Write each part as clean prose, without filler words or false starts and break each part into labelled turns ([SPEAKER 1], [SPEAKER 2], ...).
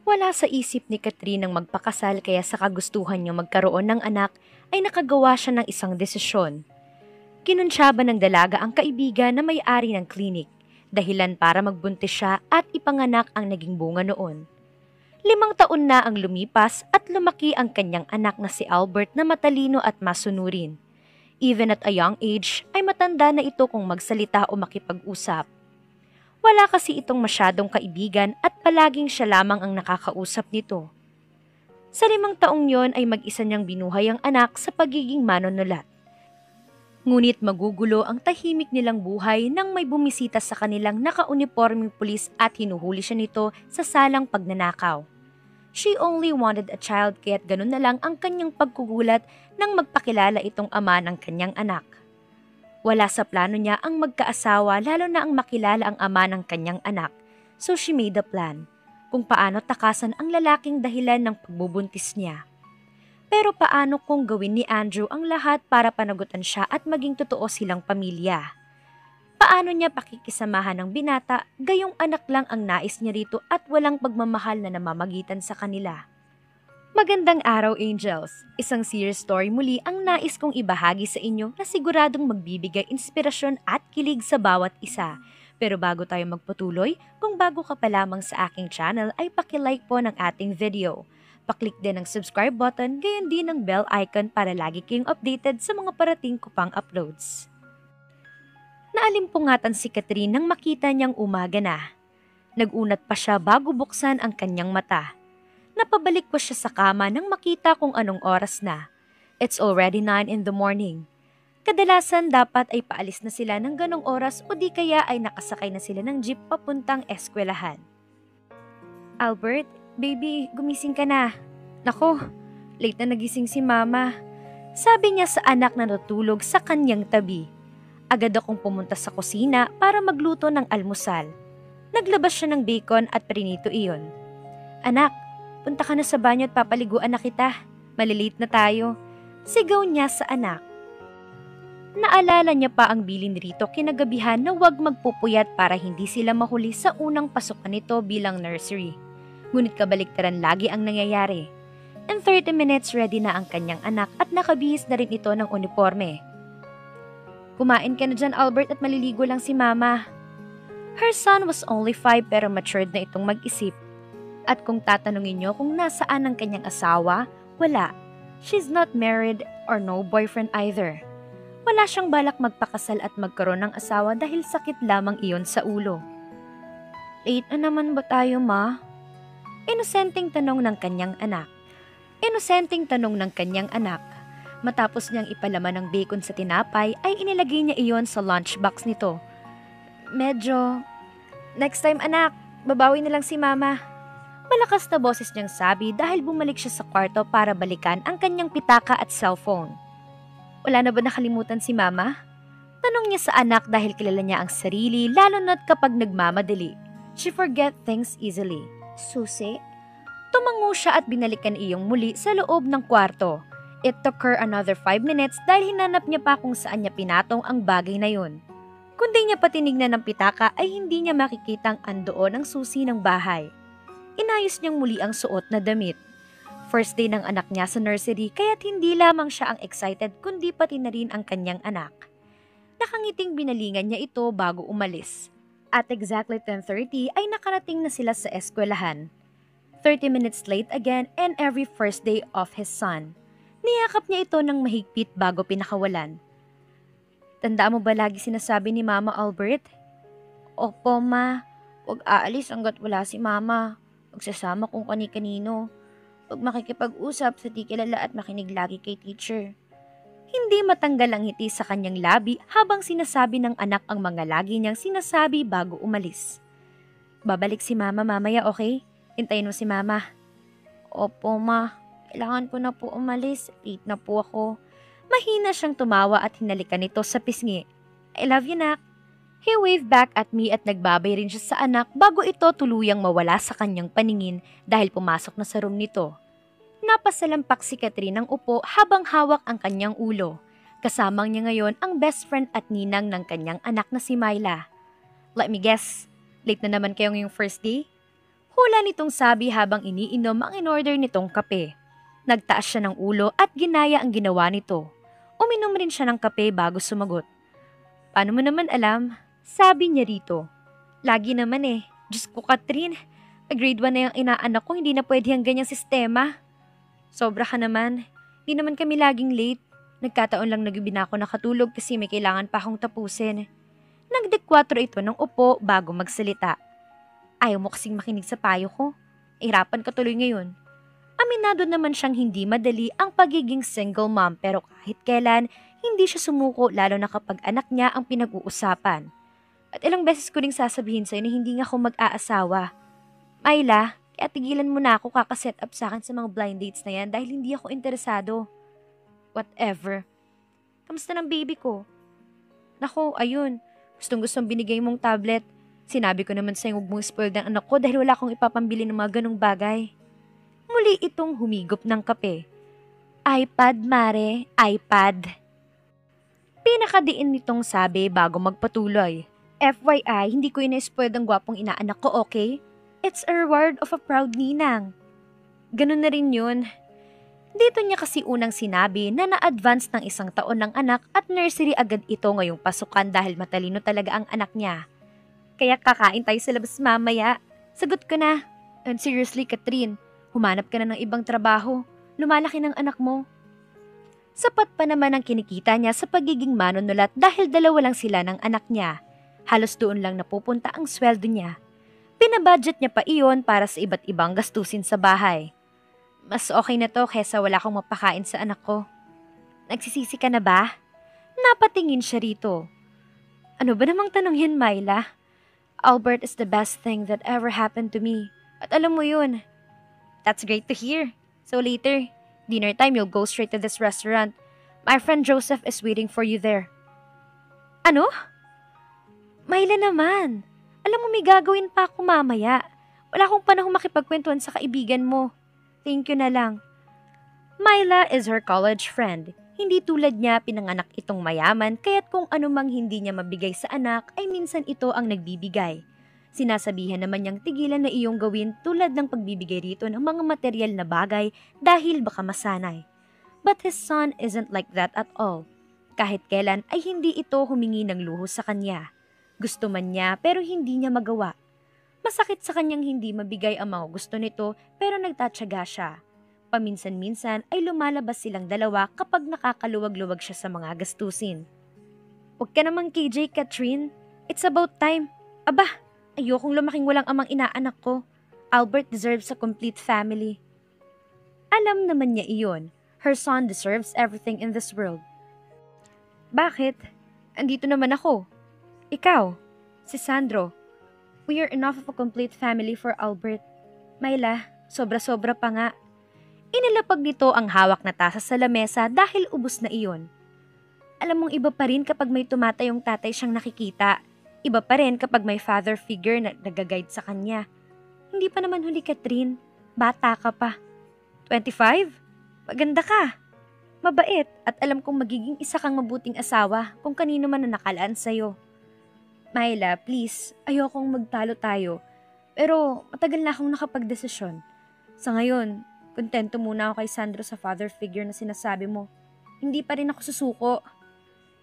[SPEAKER 1] Wala sa isip ni Catherine ang magpakasal kaya sa kagustuhan niyang magkaroon ng anak ay nakagawa siya ng isang desisyon. Kinuntsaba ng dalaga ang kaibigan na may-ari ng klinik, dahilan para magbuntis siya at ipanganak ang naging bunga noon. 5 taon na ang lumipas at lumaki ang kanyang anak na si Albert na matalino at masunurin. Even at a young age ay matanda na ito kung magsalita o makipag-usap. Wala kasi itong masyadong kaibigan at palaging siya lamang ang nakakausap nito. Sa 5 taong yon ay mag-isa niyang binuhay ang anak sa pagiging manunulat. Ngunit magugulo ang tahimik nilang buhay nang may bumisita sa kanilang naka-uniformeng pulis at hinuhuli siya nito sa salang pagnanakaw. She only wanted a child kaya't ganun na lang ang kanyang pagkugulat nang magpakilala itong ama ng kanyang anak. Wala sa plano niya ang magkaasawa lalo na ang makilala ang ama ng kanyang anak, so she made a plan kung paano takasan ang lalaking dahilan ng pagbubuntis niya. Pero paano kung gawin ni Andrew ang lahat para panagutan siya at maging totoo silang pamilya? Paano niya pakikisamahan ng binata gayong anak lang ang nais niya rito at walang pagmamahal na namamagitan sa kanila? Magandang araw, Angels! Isang serious story muli ang nais kong ibahagi sa inyo na siguradong magbibigay inspirasyon at kilig sa bawat isa. Pero bago tayo magpatuloy, kung bago ka pa lamang sa aking channel ay paki-like po ng ating video. Paklik din ang subscribe button, gayon din ang bell icon para lagi kayong updated sa mga parating ko pang uploads. Naalimpungatan si Catherine nang makita niyang umaga na. Nagunat pa siya bago buksan ang kanyang mata. Napabalik pa siya sa kama nang makita kung anong oras na. It's already 9 in the morning. Kadalasan dapat ay paalis na sila ng ganong oras o di kaya ay nakasakay na sila ng jeep papuntang eskwelahan. Albert, baby, gumising ka na. Nako, late na nagising si mama. Sabi niya sa anak na natulog sa kanyang tabi. Agad akong pumunta sa kusina para magluto ng almusal. Naglabas siya ng bacon at prinito iyon. Anak, punta ka na sa banyo at papaliguan na kita. Malilate na tayo. Sigaw niya sa anak. Naalala niya pa ang bilin rito kinagabihan na huwag magpupuyat para hindi sila mahuli sa unang pasukan nito bilang nursery. Ngunit kabaliktaran lagi ang nangyayari. In 30 minutes ready na ang kanyang anak at nakabihis na rin ito ng uniforme. Kumain ka na dyan, Albert, at maliligo lang si mama. Her son was only 5 pero matured na itong mag-isip. At kung tatanungin niyo kung nasaan ang kanyang asawa, wala. She's not married or no boyfriend either. Wala siyang balak magpakasal at magkaroon ng asawa dahil sakit lamang iyon sa ulo. Late na naman ba tayo, ma? Inosenteng tanong ng kanyang anak. Matapos niyang ipalaman ng bacon sa tinapay ay inilagay niya iyon sa lunchbox nito. Medyo... Next time, anak, babawi na lang si mama. Malakas na boses niyang sabi dahil bumalik siya sa kwarto para balikan ang kanyang pitaka at cellphone. Wala na ba nakalimutan si mama? Tanong niya sa anak dahil kilala niya ang sarili lalo na't kapag nagmamadali. She forget things easily. Susi? Tumango siya at binalikan iyong muli sa loob ng kwarto. It took her another 5 minutes dahil hinanap niya pa kung saan niya pinatong ang bagay na yun. Kundi niya pa tinignan ng pitaka ay hindi niya makikitang andoon ang susi ng bahay. Inayos niyang muli ang suot na damit. First day ng anak niya sa nursery kaya't hindi lamang siya ang excited kundi pati na rin ang kanyang anak. Nakangiting binalingan niya ito bago umalis. At exactly 10:30 ay nakarating na sila sa eskwelahan. 30 minutes late again and every first day of his son. Niyakap niya ito ng mahigpit bago pinakawalan. Tandaan mo ba lagi sinasabi ni Mama, Albert? Opo, ma. Huwag aalis hanggat wala si Mama. Magsasama kung kani-kanino. Huwag makikipag-usap sa di kilala at makinig lagi kay teacher. Hindi matanggal ang ngiti sa kanyang labi habang sinasabi ng anak ang mga lagi niyang sinasabi bago umalis. Babalik si Mama mamaya, okay? Hintayin mo si Mama. Opo, ma. Kailangan ko na po umalis. Late na po ako. Mahina siyang tumawa at hinalikan nito sa pisngi. I love you, nak. He waved back at me at nagbabay rin siya sa anak bago ito tuluyang mawala sa kanyang paningin dahil pumasok na sa room nito. Napasalampak si Catherine ng upo habang hawak ang kanyang ulo. Kasamang niya ngayon ang best friend at ninang ng kanyang anak na si Myla. Let me guess, late na naman kayo ngayong first day? Hula nitong sabi habang iniinom ang in-order nitong kape. Nagtaas siya ng ulo at ginaya ang ginawa nito. Uminom rin siya ng kape bago sumagot. Paano mo naman alam? Sabi niya rito. Lagi naman eh. Diyos ko, Catherine. Grade 1 na yung inaanak ko, hindi na pwede ang ganyang sistema. Sobra ka naman. Hindi naman kami laging late. Nagkataon lang nagabi na ako nakatulog kasi may kailangan pa akong tapusin. Nagdekwatro ito ng upo bago magsalita. Ayaw mo kasing makinig sa payo ko. Irapan ka tuloy ngayon. Aminado naman siyang hindi madali ang pagiging single mom pero kahit kailan, hindi siya sumuko lalo na kapag anak niya ang pinag-uusapan. At ilang beses ko ring sasabihin sa'yo na hindi nga ako mag-aasawa. Myla, kaya tigilan mo na ako kakaset up sa akin sa mga blind dates na yan dahil hindi ako interesado. Whatever. Kamusta ng baby ko? Naku, ayun. Gustong-gustong binigay mong tablet. Sinabi ko naman sa'yo huwag mong spoil ng anak ko dahil wala akong ipapambili ng mga ganong bagay. Muli itong humigop ng kape. iPad, Mare, iPad. Pinakadiin nitong sabi bago magpatuloy. FYI, hindi ko ina-spoil ang gwapong inaanak ko, okay? It's a reward of a proud ninang. Ganun na rin yun. Dito niya kasi unang sinabi na na-advance ng 1 taon ng anak at nursery agad ito ngayong pasukan dahil matalino talaga ang anak niya. Kaya kakain tayo sa labas mamaya. Sagot ko na. And seriously, Catherine, humanap ka na ng ibang trabaho. Lumalaki ng anak mo. Sapat pa naman ang kinikita niya sa pagiging manunulat dahil 2 lang sila ng anak niya. Halos doon lang napupunta ang sweldo niya. Pinabudget niya pa iyon para sa iba't ibang gastusin sa bahay. Mas okay na to kesa wala akong mapakain sa anak ko. Nagsisisi ka na ba? Napatingin siya rito. Ano ba namang tanong yan, Myla? Albert is the best thing that ever happened to me. At alam mo yun. That's great to hear. So later, dinner time, you'll go straight to this restaurant. My friend Joseph is waiting for you there. Ano? Myla naman. Alam mo may gagawin pa ako mamaya. Wala akong panahon makipagkwentuhan sa kaibigan mo. Thank you na lang. Myla is her college friend. Hindi tulad niya pinanganak itong mayaman kaya't kung anumang hindi niya mabigay sa anak ay minsan ito ang nagbibigay. Sinasabihan naman niyang tigilan na iyong gawin tulad ng pagbibigay rito ng mga material na bagay dahil baka masanay. But his son isn't like that at all. Kahit kailan ay hindi ito humingi ng luho sa kanya. Gusto man niya pero hindi niya magawa. Masakit sa kanyang hindi mabigay ang mga gusto nito pero nagtatyaga siya. Paminsan-minsan ay lumalabas silang dalawa kapag nakakaluwag-luwag siya sa mga gastusin. Huwag ka namang KJ, Catherine. It's about time. Aba, ayokong lumaking walang amang inaanak ko. Albert deserves a complete family. Alam naman niya iyon. Her son deserves everything in this world. Bakit? Andito naman ako. Ikaw, si Sandro. We are enough of a complete family for Albert. Myla, sobra-sobra pa nga. Inilapag nito ang hawak na tasa sa lamesa dahil ubos na iyon. Alam mong iba pa rin kapag may tumatayong tatay siyang nakikita. Iba pa rin kapag may father figure na nag-guide sa kanya. Hindi pa naman huli, Catherine. Bata ka pa. 25? Maganda ka. Mabait at alam kong magiging isa kang mabuting asawa kung kanino man na nakalaan sa'yo. Myla, please, ayokong magtalo tayo. Pero matagal na akong nakapagdesisyon. Sa ngayon, kontento muna ako kay Sandro sa father figure na sinasabi mo. Hindi pa rin ako susuko.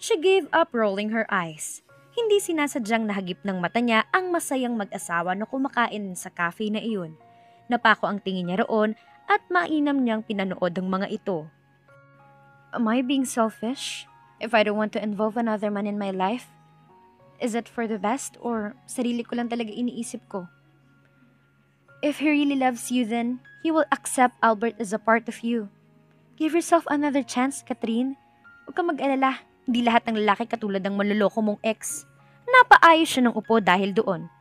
[SPEAKER 1] She gave up rolling her eyes. Hindi sinasadyang nahagip ng mata niya ang masayang mag-asawa na kumakain sa cafe na iyon. Napako ang tingin niya roon at mainam niyang pinanood ang mga ito. Am I being selfish? If I don't want to involve another man in my life? Is it for the best or sarili ko lang talaga iniisip ko? If he really loves you then, he will accept Albert as a part of you. Give yourself another chance, Catherine. Huwag kang mag-alala, hindi lahat ng lalaki katulad ng manloloko mong ex. Napaayos siya ng upo dahil doon.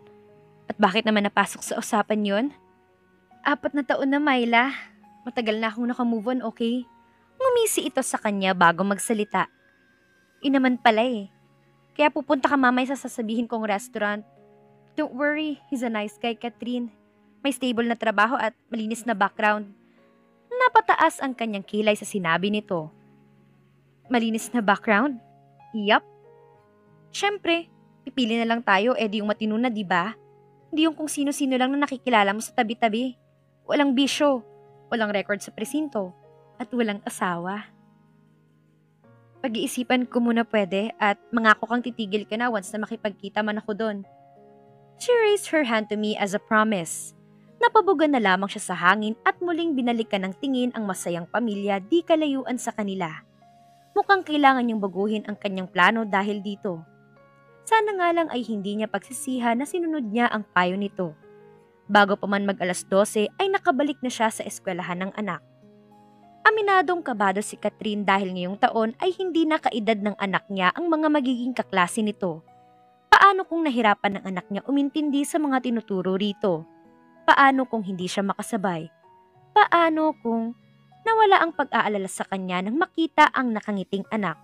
[SPEAKER 1] At bakit naman napasok sa usapan yon? 4 na taon na, Myla. Matagal na akong nakamove on, okay? Ngumisi ito sa kanya bago magsalita. Inaman pala eh. Kaya pupunta ka mamaya sa sasabihin kong restaurant. Don't worry, he's a nice guy, Catherine. May stable na trabaho at malinis na background. Napataas ang kanyang kilay sa sinabi nito. Malinis na background? Yup. Siyempre, pipili na lang tayo, edi yung matino na, diba? Hindi yung kung sino-sino lang na nakikilala mo sa tabi-tabi. Walang bisyo, walang record sa presinto, at walang asawa. Pag-iisipan ko muna pwede at mangako kang titigil ka na once na makipagkita man ako doon. She raised her hand to me as a promise. Napabugan na lamang siya sa hangin at muling binalikan ng tingin ang masayang pamilya di kalayuan sa kanila. Mukhang kailangan niyang baguhin ang kanyang plano dahil dito. Sana nga lang ay hindi niya pagsisihan na sinunod niya ang payo nito. Bago pa man mag-alas 12 ay nakabalik na siya sa eskwelahan ng anak. Aminadong kabado si Catherine dahil ngayong taon ay hindi na kaedad ng anak niya ang mga magiging kaklase nito. Paano kung nahirapan ng anak niya umintindi sa mga tinuturo rito? Paano kung hindi siya makasabay? Paano kung nawala ang pag-aalala sa kanya nang makita ang nakangiting anak?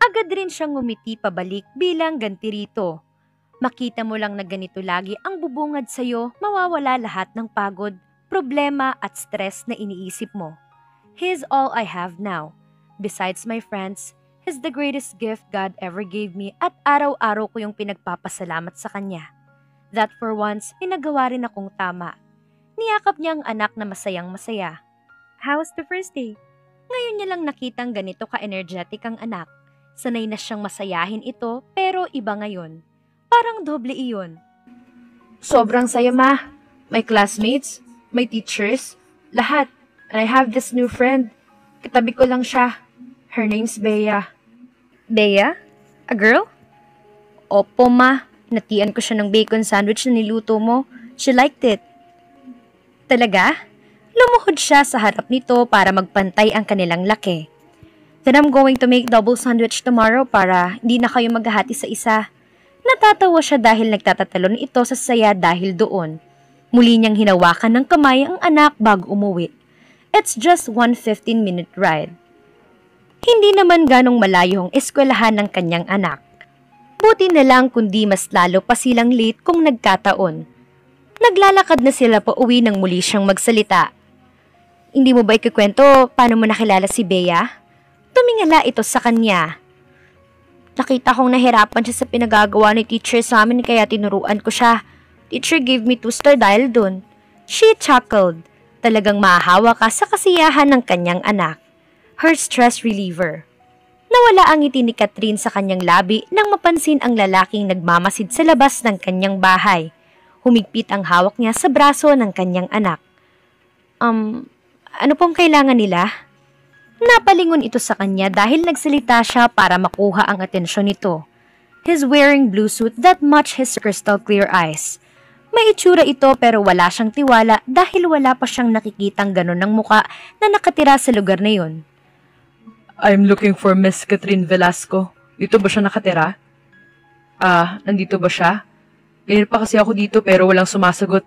[SPEAKER 1] Agad rin siyang ngumiti pabalik bilang ganti rito. Makita mo lang na ganito lagi ang bubungad sa'yo, mawawala lahat ng pagod, problema at stress na iniisip mo. He's all I have now. Besides my friends, he's the greatest gift God ever gave me at araw-araw ko yung pinagpapasalamat sa kanya. That for once, pinagawa rin akong tama. Niyakap niya ang anak na masayang-masaya. How's the first day? Ngayon niya lang nakitang ganito ka-energetic ang anak. Sanay na siyang masayahin ito pero iba ngayon. Parang doble iyon.
[SPEAKER 2] Sobrang saya, Ma. My classmates, my teachers, lahat. And I have this new friend. Katabi ko lang siya. Her name's Bea.
[SPEAKER 1] Bea? A girl? Opo, Ma. Natian ko siya ng bacon sandwich na niluto mo. She liked it. Talaga? Lumuhod siya sa harap nito para magpantay ang kanilang laki. Then I'm going to make double sandwich tomorrow para hindi na kayo maghahati sa isa. Natatawa siya dahil nagtatatalon ito sa saya dahil doon. Muli niyang hinawakan ng kamay ang anak bago umuwi. It's just 1 15-minute ride. Hindi naman ganong malayo ang eskwelahan ng kanyang anak. Buti na lang kundi mas lalo pa silang late kung nagkataon. Naglalakad na sila pa uwi nang muli siyang magsalita. Hindi mo ba ikikwento paano mo nakilala si Bea? Tumingala ito sa kanya. Nakita kong nahirapan siya sa pinagagawa ni teacher sa amin kaya tinuruan ko siya. Teacher gave me 2-star dahil dun. She chuckled. Talagang mahahawa ka sa kasiyahan ng kanyang anak. Her stress reliever. Nawala ang ngiti ni Catherine sa kanyang labi nang mapansin ang lalaking nagmamasid sa labas ng kanyang bahay. Humigpit ang hawak niya sa braso ng kanyang anak. Ano pong kailangan nila? Napalingon ito sa kanya dahil nagsalita siya para makuha ang atensyon nito. He's wearing blue suit that match his crystal clear eyes. May itsura ito pero wala siyang tiwala dahil wala pa siyang nakikitang ganon ng muka na nakatira sa lugar na yun.
[SPEAKER 2] I'm looking for Miss Catherine Velasco. Dito ba siya nakatira? Nandito ba siya? Ganyan pa kasi ako dito pero walang sumasagot.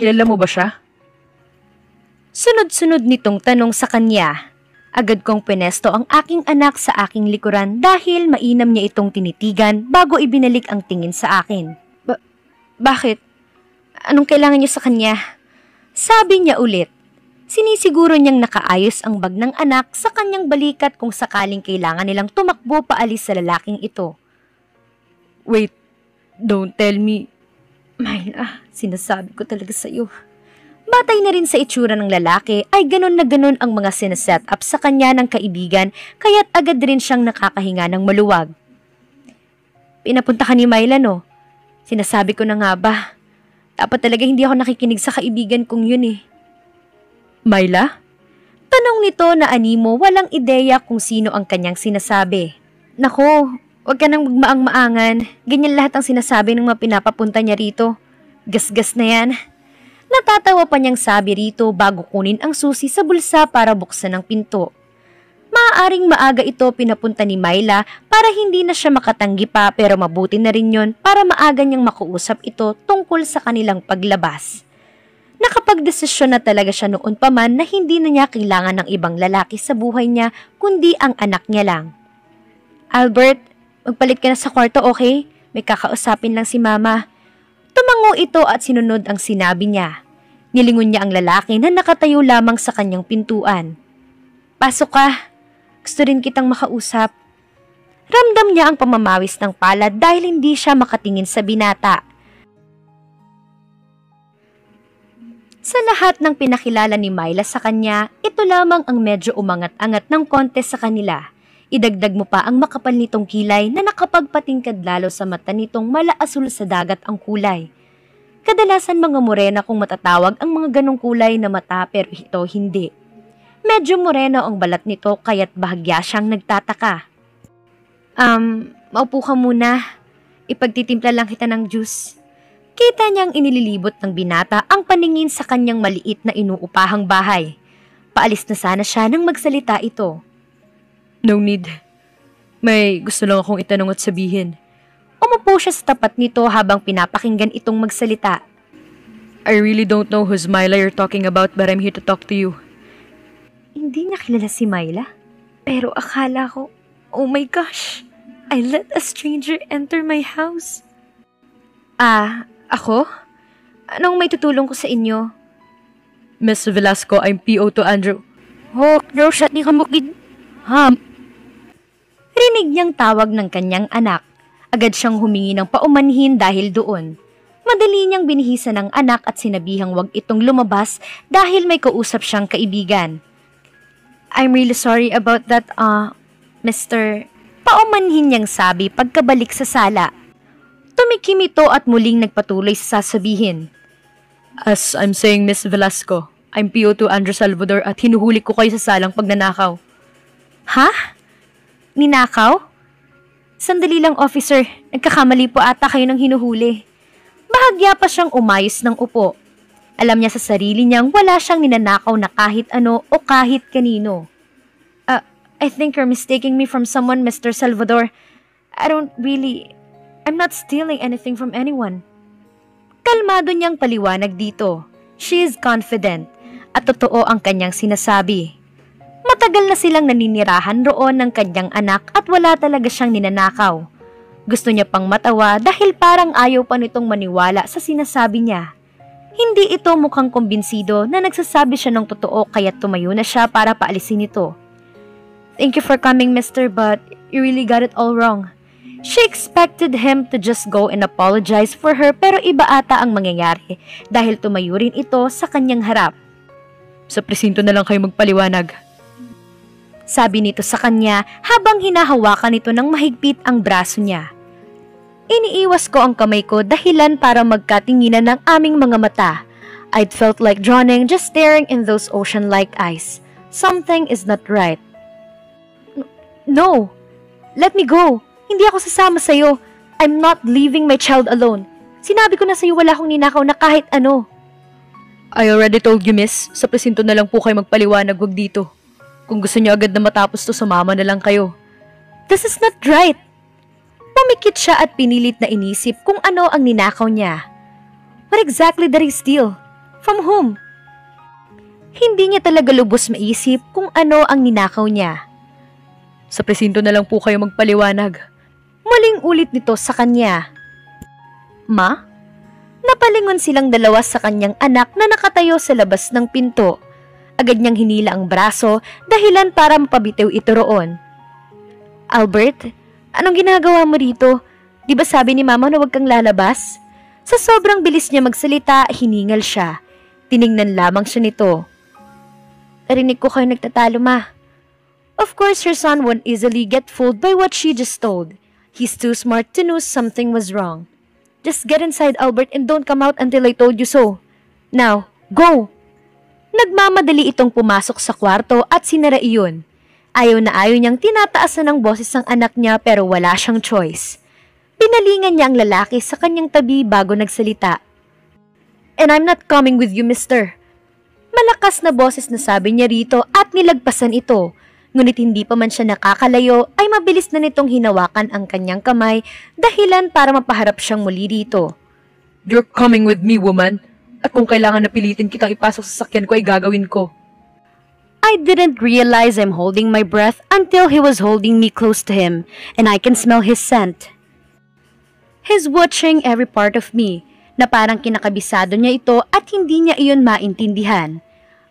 [SPEAKER 2] Kilala mo ba siya?
[SPEAKER 1] Sunod-sunod nitong tanong sa kanya. Agad kong pinesto ang aking anak sa aking likuran dahil mainam niya itong tinitigan bago ibinalik ang tingin sa akin. Bakit? Anong kailangan niyo sa kanya? Sabi niya ulit. Sinisiguro niyang nakaayos ang bag ng anak sa kanyang balikat kung sakaling kailangan nilang tumakbo paalis sa lalaking ito.
[SPEAKER 2] Wait, don't tell me.
[SPEAKER 1] Myla, sinasabi ko talaga sa iyo. Batay na rin sa itsura ng lalaki ay ganon na ganon ang mga sinaset up sa kanya ng kaibigan kaya't agad rin siyang nakakahinga ng maluwag. Pinapunta ka ni Myla, no? Sinasabi ko na nga ba? Dapat talaga hindi ako nakikinig sa kaibigan kong yun eh.
[SPEAKER 2] Myla?
[SPEAKER 1] Tanong nito na animo walang ideya kung sino ang kanyang sinasabi. Nako, wag ka nang magmaang-maangan. Ganyan lahat ang sinasabi ng mga pinapapunta niya rito. Gasgas na yan. Natatawa pa niyang sabi rito bago kunin ang susi sa bulsa para buksan ang pinto. Maaaring maaga ito pinapunta ni Myla para hindi na siya makatanggi pa pero mabuti na rin yon para maaga niyang makuusap ito tungkol sa kanilang paglabas. Nakapagdesisyon na talaga siya noon pa man na hindi na niya kailangan ng ibang lalaki sa buhay niya kundi ang anak niya lang. Albert, magpalit ka na sa kwarto, okay? May kakausapin lang si Mama. Tumango ito at sinunod ang sinabi niya. Nilingon niya ang lalaki na nakatayo lamang sa kanyang pintuan. Pasok ka. Gusto rin kitang makausap. Ramdam niya ang pamamawis ng palad dahil hindi siya makatingin sa binata. Sa lahat ng pinakilala ni Myla sa kanya, ito lamang ang medyo umangat-angat ng konti sa kanila. Idagdag mo pa ang makapal nitong kilay na nakapagpatingkad lalo sa mata nitong malaasul sa dagat ang kulay. Kadalasan mga morena kung matatawag ang mga ganong kulay na mata pero ito hindi. Medyo moreno ang balat nito kaya't bahagya siyang nagtataka. Maupo ka muna. Ipagtitimpla lang kita ng juice. Kita niyang inililibot ng binata ang paningin sa kanyang maliit na inuupahang bahay. Paalis na sana siya nang magsalita ito.
[SPEAKER 2] No need. May gusto lang akong itanong at sabihin.
[SPEAKER 1] Umupo siya sa tapat nito habang pinapakinggan itong magsalita.
[SPEAKER 2] I really don't know who's Myla you're talking about but I'm here to talk to you.
[SPEAKER 1] Hindi niya kilala si Myla. Pero akala ko, oh my gosh, I let a stranger enter my house. Ako? Anong may tutulong ko sa inyo?
[SPEAKER 2] Miss Velasco, I'm PO to Andrew.
[SPEAKER 1] Shut ni kamukid. Rinig niyang tawag ng kanyang anak. Agad siyang humingi ng paumanhin dahil doon. Madali niyang binihisa ng anak at sinabihang wag itong lumabas dahil may kausap siyang kaibigan. I'm really sorry about that, Mr. Paumanhin niyang sabi pagkabalik sa sala. Tumikim ito at muling nagpatuloy sa sasabihin.
[SPEAKER 2] As I'm saying, Miss Velasco, I'm PO to Andrew Salvador at hinuhuli ko kayo sa salang pagnanakaw.
[SPEAKER 1] Ha? Ninakaw? Sandali lang, officer. Nagkakamali po ata kayo ng hinuhuli. Bahagya pa siyang umayos ng upo. Alam niya sa sarili niyang wala siyang ninanakaw na kahit ano o kahit kanino. I think you're mistaking me from someone, Mr. Salvador. I'm not stealing anything from anyone. Kalmado niyang paliwanag dito. She is confident at totoo ang kanyang sinasabi. Matagal na silang naninirahan roon ng kanyang anak at wala talaga siyang ninanakaw. Gusto niya pang matawa dahil parang ayaw pa nitong maniwala sa sinasabi niya. Hindi ito mukhang kumbinsido na nagsasabi siya ng totoo kaya tumayo na siya para paalisin ito. Thank you for coming, mister, but you really got it all wrong. She expected him to just go and apologize for her pero iba ata ang mangyayari dahil tumayo rin ito sa kanyang harap.
[SPEAKER 2] Sa presinto na lang kayo magpaliwanag.
[SPEAKER 1] Sabi nito sa kanya habang hinahawakan nito ng mahigpit ang braso niya. Iniiwas ko ang kamay ko dahilan para magkatinginan ng aming mga mata. I'd felt like drowning just staring in those ocean-like eyes. Something is not right. No! Let me go! Hindi ako sasama sa'yo. I'm not leaving my child alone. Sinabi ko na sa'yo wala akong ninakaw na kahit ano.
[SPEAKER 2] I already told you, miss. Sa presinto na lang po kayo magpaliwanag, wag dito. Kung gusto niyo agad na matapos to, sumama na lang kayo.
[SPEAKER 1] This is not right. Pumikit siya at pinilit na inisip kung ano ang ninakaw niya. What exactly did he steal? From whom? Hindi niya talaga lubos maisip kung ano ang ninakaw niya.
[SPEAKER 2] Sa presinto na lang po kayo magpaliwanag.
[SPEAKER 1] Muling ulit nito sa kanya. Ma? Napalingon silang dalawa sa kanyang anak na nakatayo sa labas ng pinto. Agad niyang hinila ang braso dahilan para mapabitiw ito roon. Albert, anong ginagawa mo rito? Di ba sabi ni Mama na huwag kang lalabas? Sa sobrang bilis niya magsalita, hiningal siya. Tiningnan lamang siya nito. Narinig ko kayo nagtatalo, Ma. Of course, your son won't easily get fooled by what she just told. He's too smart to know something was wrong. Just get inside, Albert, and don't come out until I told you so. Now, go! Nagmamadali itong pumasok sa kwarto at sinara iyon. Ayaw na ayaw niyang tinataasan ng boses ang anak niya pero wala siyang choice. Pinalingan niya ang lalaki sa kanyang tabi bago nagsalita. And I'm not coming with you, mister. Malakas na boses na sabi niya rito at nilagpasan ito. Ngunit hindi pa man siya nakakalayo ay mabilis na nitong hinawakan ang kanyang kamay dahilan para mapaharap siyang muli rito.
[SPEAKER 2] You're coming with me, woman. At kung kailangan na pilitin kitang ipasok sa sakyan ko ay gagawin ko.
[SPEAKER 1] I didn't realize I'm holding my breath until he was holding me close to him and I can smell his scent. He's watching every part of me na parang kinakabisado niya ito at hindi niya iyon maintindihan.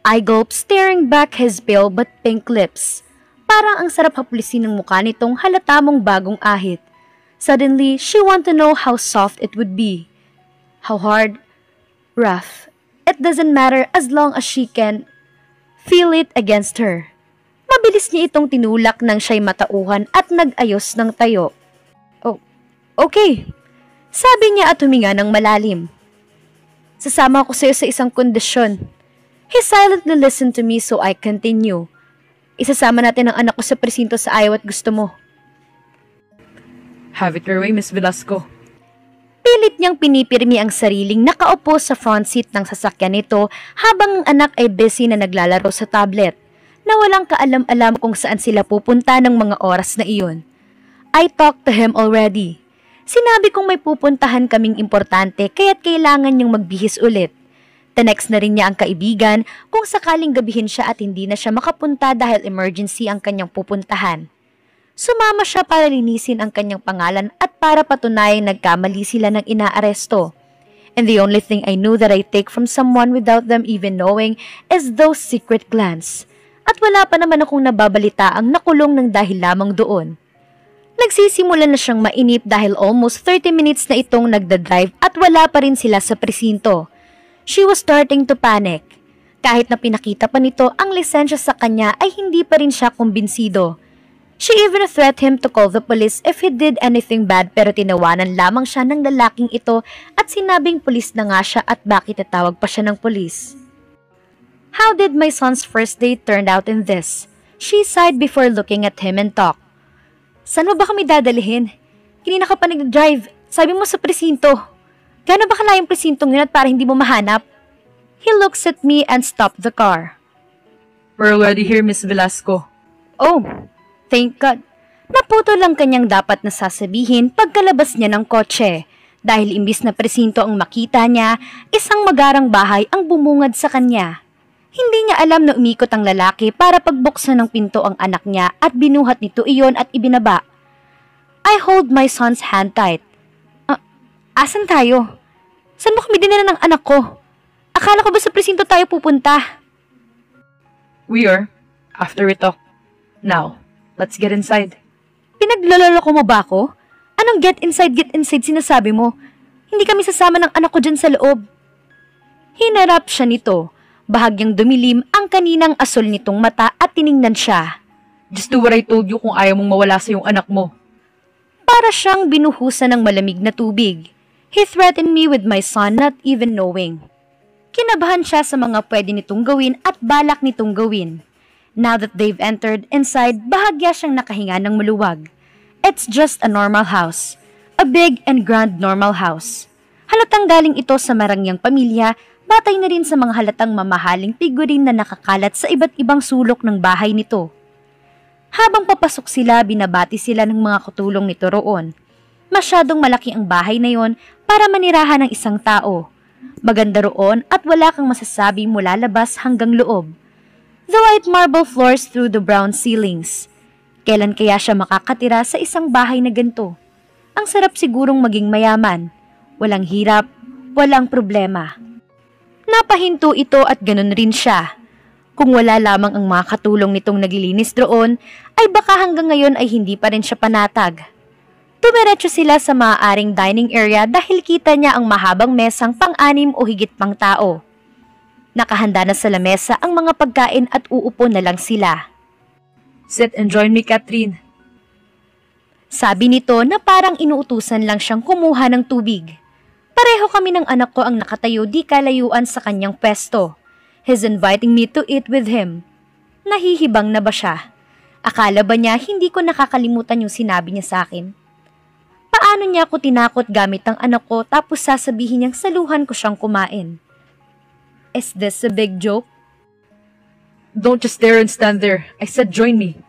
[SPEAKER 1] I gulped staring back his pale but pink lips. Parang ang sarap hapulisin ng mukha nitong halata mong bagong ahit. Suddenly, she wanted to know how soft it would be. How hard, rough, It doesn't matter as long as she can feel it against her. Mabilis niya itong tinulak nang siya'y matauhan at nag-ayos ng tayo. Oh, okay. Sabi niya at huminga ng malalim. Sasama ako sa'yo sa isang kondisyon. He silently listened to me so I continue. Isasama natin ang anak ko sa presinto sa ayaw at gusto mo.
[SPEAKER 2] Have it your way, Miss Velasco.
[SPEAKER 1] Pilit niyang pinipirmi ang sariling nakaupo sa front seat ng sasakyan nito habang ang anak ay busy na naglalaro sa tablet, na walang kaalam-alam kung saan sila pupunta ng mga oras na iyon. I talked to him already. Sinabi kong may pupuntahan kaming importante kaya't kailangan niyang magbihis ulit. Tinext na rin niya ang kaibigan kung sakaling gabihin siya at hindi na siya makapunta dahil emergency ang kanyang pupuntahan. Sumama siya para linisin ang kanyang pangalan at para patunayang nagkamali sila ng inaaresto. And the only thing I knew that I take from someone without them even knowing is those secret glance. At wala pa naman akong nababalita ang nakulong ng dahil lamang doon. Nagsisimula na siyang mainip dahil almost 30 minutes na itong nagdadrive at wala pa rin sila sa presinto. She was starting to panic. Kahit na pinakita pa nito ang lisensya sa kanya ay hindi pa rin siya kumbinsido. She even threatened him to call the police if he did anything bad pero tinawanan lamang siya ng lalaking ito at sinabing pulis na nga siya at bakit tatawag pa siya ng pulis. How did my son's first date turn out in this? She sighed before looking at him and talked. Saan mo ba kami dadalhin? Kanina ka pa nag-drive. Sabi mo sa presinto. Gano'n ba kalayang presintong yun at para hindi mo mahanap? He looks at me and stopped the car.
[SPEAKER 2] We're already here, Miss Velasco.
[SPEAKER 1] Oh, thank God. Naputo lang kanyang dapat na sasabihin pagkalabas niya ng kotse. Dahil imbis na presinto ang makita niya, isang magarang bahay ang bumungad sa kanya. Hindi niya alam na umikot ang lalaki para pagbuksan ng pinto ang anak niya at binuhat nito iyon at ibinaba. I hold my son's hand tight. Asan tayo? Saan mo kami dinala ng anak ko? Akala ko ba sa presinto tayo pupunta?
[SPEAKER 2] We are, after we talk. Now, let's get inside.
[SPEAKER 1] Pinaglaloloko mo ba ako? Anong get inside sinasabi mo? Hindi kami sasama ng anak ko dyan sa loob. Hinarap siya nito. Bahagyang dumilim ang kaninang asul nitong mata at tiningnan siya.
[SPEAKER 2] Just do what I told you kung ayaw mong mawala sa iyong anak mo.
[SPEAKER 1] Para siyang binuhusan ng malamig na tubig. He threatened me with my son not even knowing. Kinabahan siya sa mga pwede nitong gawin at balak nitong gawin. Now that they've entered inside, bahagya siyang nakahinga ng maluwag. It's just a normal house. A big and grand normal house. Halatang galing ito sa marangyang pamilya, batay na rin sa mga halatang mamahaling figurin na nakakalat sa iba't ibang sulok ng bahay nito. Habang papasok sila, binabati sila ng mga katulong nito roon. Masyadong malaki ang bahay na yon para manirahan ng isang tao. Maganda roon at wala kang masasabi mula labas hanggang loob. The white marble floors through the brown ceilings. Kailan kaya siya makakatira sa isang bahay na ganito? Ang sarap sigurong maging mayaman. Walang hirap, walang problema. Napahinto ito at ganun rin siya. Kung wala lamang ang mga katulong nitong naglilinis doon, ay baka hanggang ngayon ay hindi pa rin siya panatag. Tumiretso sila sa maaaring dining area dahil kita niya ang mahabang mesang pang-anim o higit pang tao. Nakahanda na sa lamesa ang mga pagkain at uupo na lang sila.
[SPEAKER 2] Sit and join me, Catherine.
[SPEAKER 1] Sabi nito na parang inuutusan lang siyang kumuha ng tubig. Pareho kami ng anak ko ang nakatayo di kalayuan sa kanyang pwesto. He's inviting me to eat with him. Nahihibang na ba siya? Akala ba niya hindi ko nakakalimutan yung sinabi niya sa akin? Paano niya ako tinakot gamit ang anak ko tapos sasabihin niyang saluhan ko siyang kumain? Is this a big joke?
[SPEAKER 2] Don't just stare and stand there. I said join me.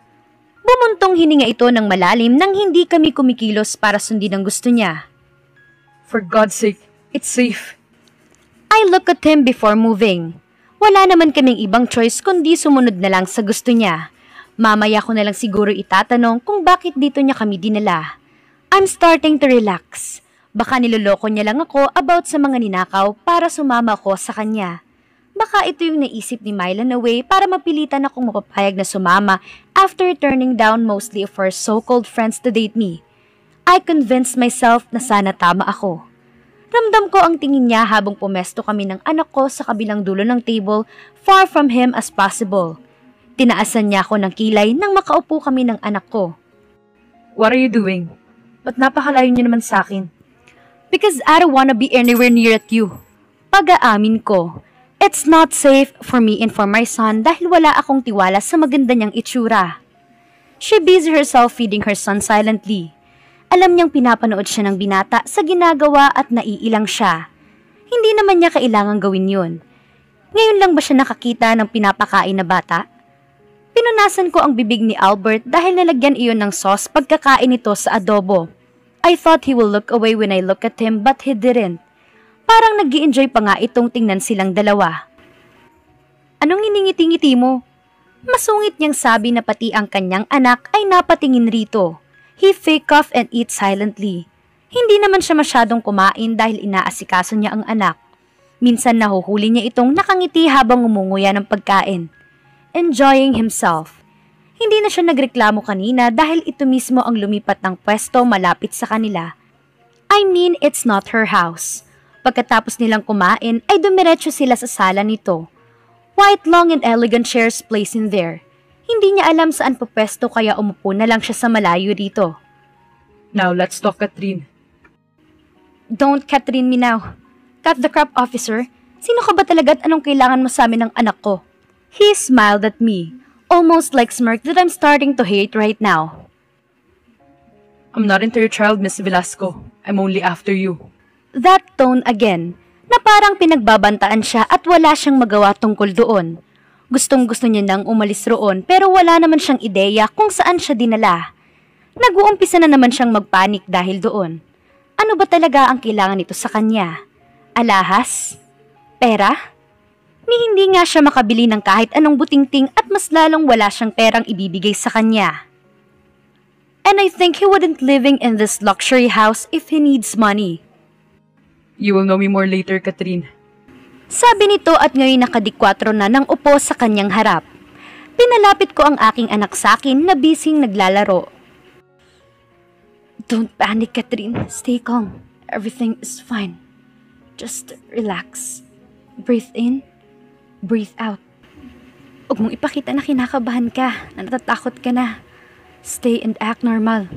[SPEAKER 1] Bumuntong hininga ito ng malalim nang hindi kami kumikilos para sundin ang gusto niya.
[SPEAKER 2] For God's sake, it's safe.
[SPEAKER 1] I look at him before moving. Wala naman kaming ibang choice kundi sumunod na lang sa gusto niya. Mamaya ko na lang siguro itatanong kung bakit dito niya kami dinala. I'm starting to relax. Baka niloloko niya lang ako about sa mga ninakaw para sumama ko sa kanya. Baka ito yung naisip ni Mylan Away para mapilitan akong mapapayag na sumama after turning down mostly of her so-called friends to date me. I convinced myself na sana tama ako. Ramdam ko ang tingin niya habang pumesto kami ng anak ko sa kabilang dulo ng table, far from him as possible. Tinaasan niya ako ng kilay nang makaupo kami ng anak ko.
[SPEAKER 2] What are you doing? Ba't napakalayo niyo naman sa akin?
[SPEAKER 1] Because I don't wanna be anywhere near at you. Pag-aamin ko, it's not safe for me and for my son dahil wala akong tiwala sa maganda niyang itsura. She busy herself feeding her son silently. Alam niyang pinapanood siya ng binata sa ginagawa at naiilang siya. Hindi naman niya kailangang gawin yun. Ngayon lang ba siya nakakita ng pinapakain na bata? Pinunasan ko ang bibig ni Albert dahil nalagyan iyon ng sauce pagkakain nito sa adobo. I thought he will look away when I look at him but he didn't. Parang nag-i-enjoy pa nga itong tingnan silang dalawa. Anong iningiti-ngiti mo? Masungit niyang sabi na pati ang kanyang anak ay napatingin rito. He fake off and eat silently. Hindi naman siya masyadong kumain dahil inaasikaso niya ang anak. Minsan nahuhuli niya itong nakangiti habang umunguya ng pagkain. Enjoying himself. Hindi na siya nagreklamo kanina dahil ito mismo ang lumipat ng pwesto malapit sa kanila. I mean, it's not her house. Pagkatapos nilang kumain ay dumiretso sila sa sala nito. White long and elegant chairs placed in there. Hindi niya alam saan pupwesto kaya umupo na lang siya sa malayo dito.
[SPEAKER 2] Now, let's talk, Catherine.
[SPEAKER 1] Don't Catherine me now. Cut the crap, officer. Sino ka ba talaga at anong kailangan mo sa amin ng anak ko? He smiled at me, almost like smirk that I'm starting to hate right now.
[SPEAKER 2] I'm not into your child, Miss Velasco. I'm only after you.
[SPEAKER 1] That tone again, na parang pinagbabantaan siya at wala siyang magawa tungkol doon. Gustong-gusto niya nang umalis roon pero wala naman siyang ideya kung saan siya dinala. Nag-uumpisa na naman siyang magpanik dahil doon. Ano ba talaga ang kailangan nito sa kanya? Alahas? Pera? Ni hindi nga siya makabili ng kahit anong butingting at mas lalong wala siyang perang ibibigay sa kanya. And I think he wouldn't living in this luxury house if he needs money.
[SPEAKER 2] You will know me more later, Catherine.
[SPEAKER 1] Sabi nito at ngayon nakadikwatro na nang upo sa kanyang harap. Pinalapit ko ang aking anak sa akin na bising naglalaro. Don't panic, Catherine. Stay calm. Everything is fine. Just relax. Breathe in. Breathe out. Huwag mong ipakita na kinakabahan ka, na natatakot ka na. Stay and act normal.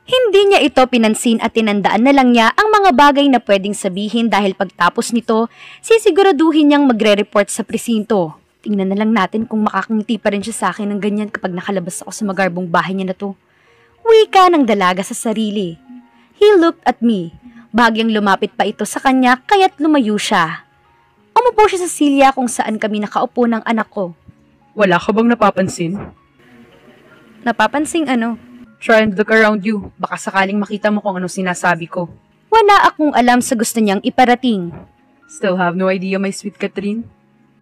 [SPEAKER 1] Hindi niya ito pinansin at tinandaan na lang niya ang mga bagay na pwedeng sabihin dahil pagtapos nito, sisiguraduhin niyang magre-report sa presinto. Tingnan na lang natin kung makakangiti pa rin siya sa akin ng ganyan kapag nakalabas ako sa magarbong bahay niya na to. Wika ng dalaga sa sarili. He looked at me. Bagyang lumapit pa ito sa kanya kaya't lumayo siya. Umupo siya sa silya kung saan kami nakaupo ng anak ko.
[SPEAKER 2] Wala ka bang napapansin?
[SPEAKER 1] Napapansing ano?
[SPEAKER 2] Try and look around you. Baka sakaling makita mo kung ano sinasabi ko.
[SPEAKER 1] Wala akong alam sa gusto niyang iparating.
[SPEAKER 2] Still have no idea, my sweet Catherine?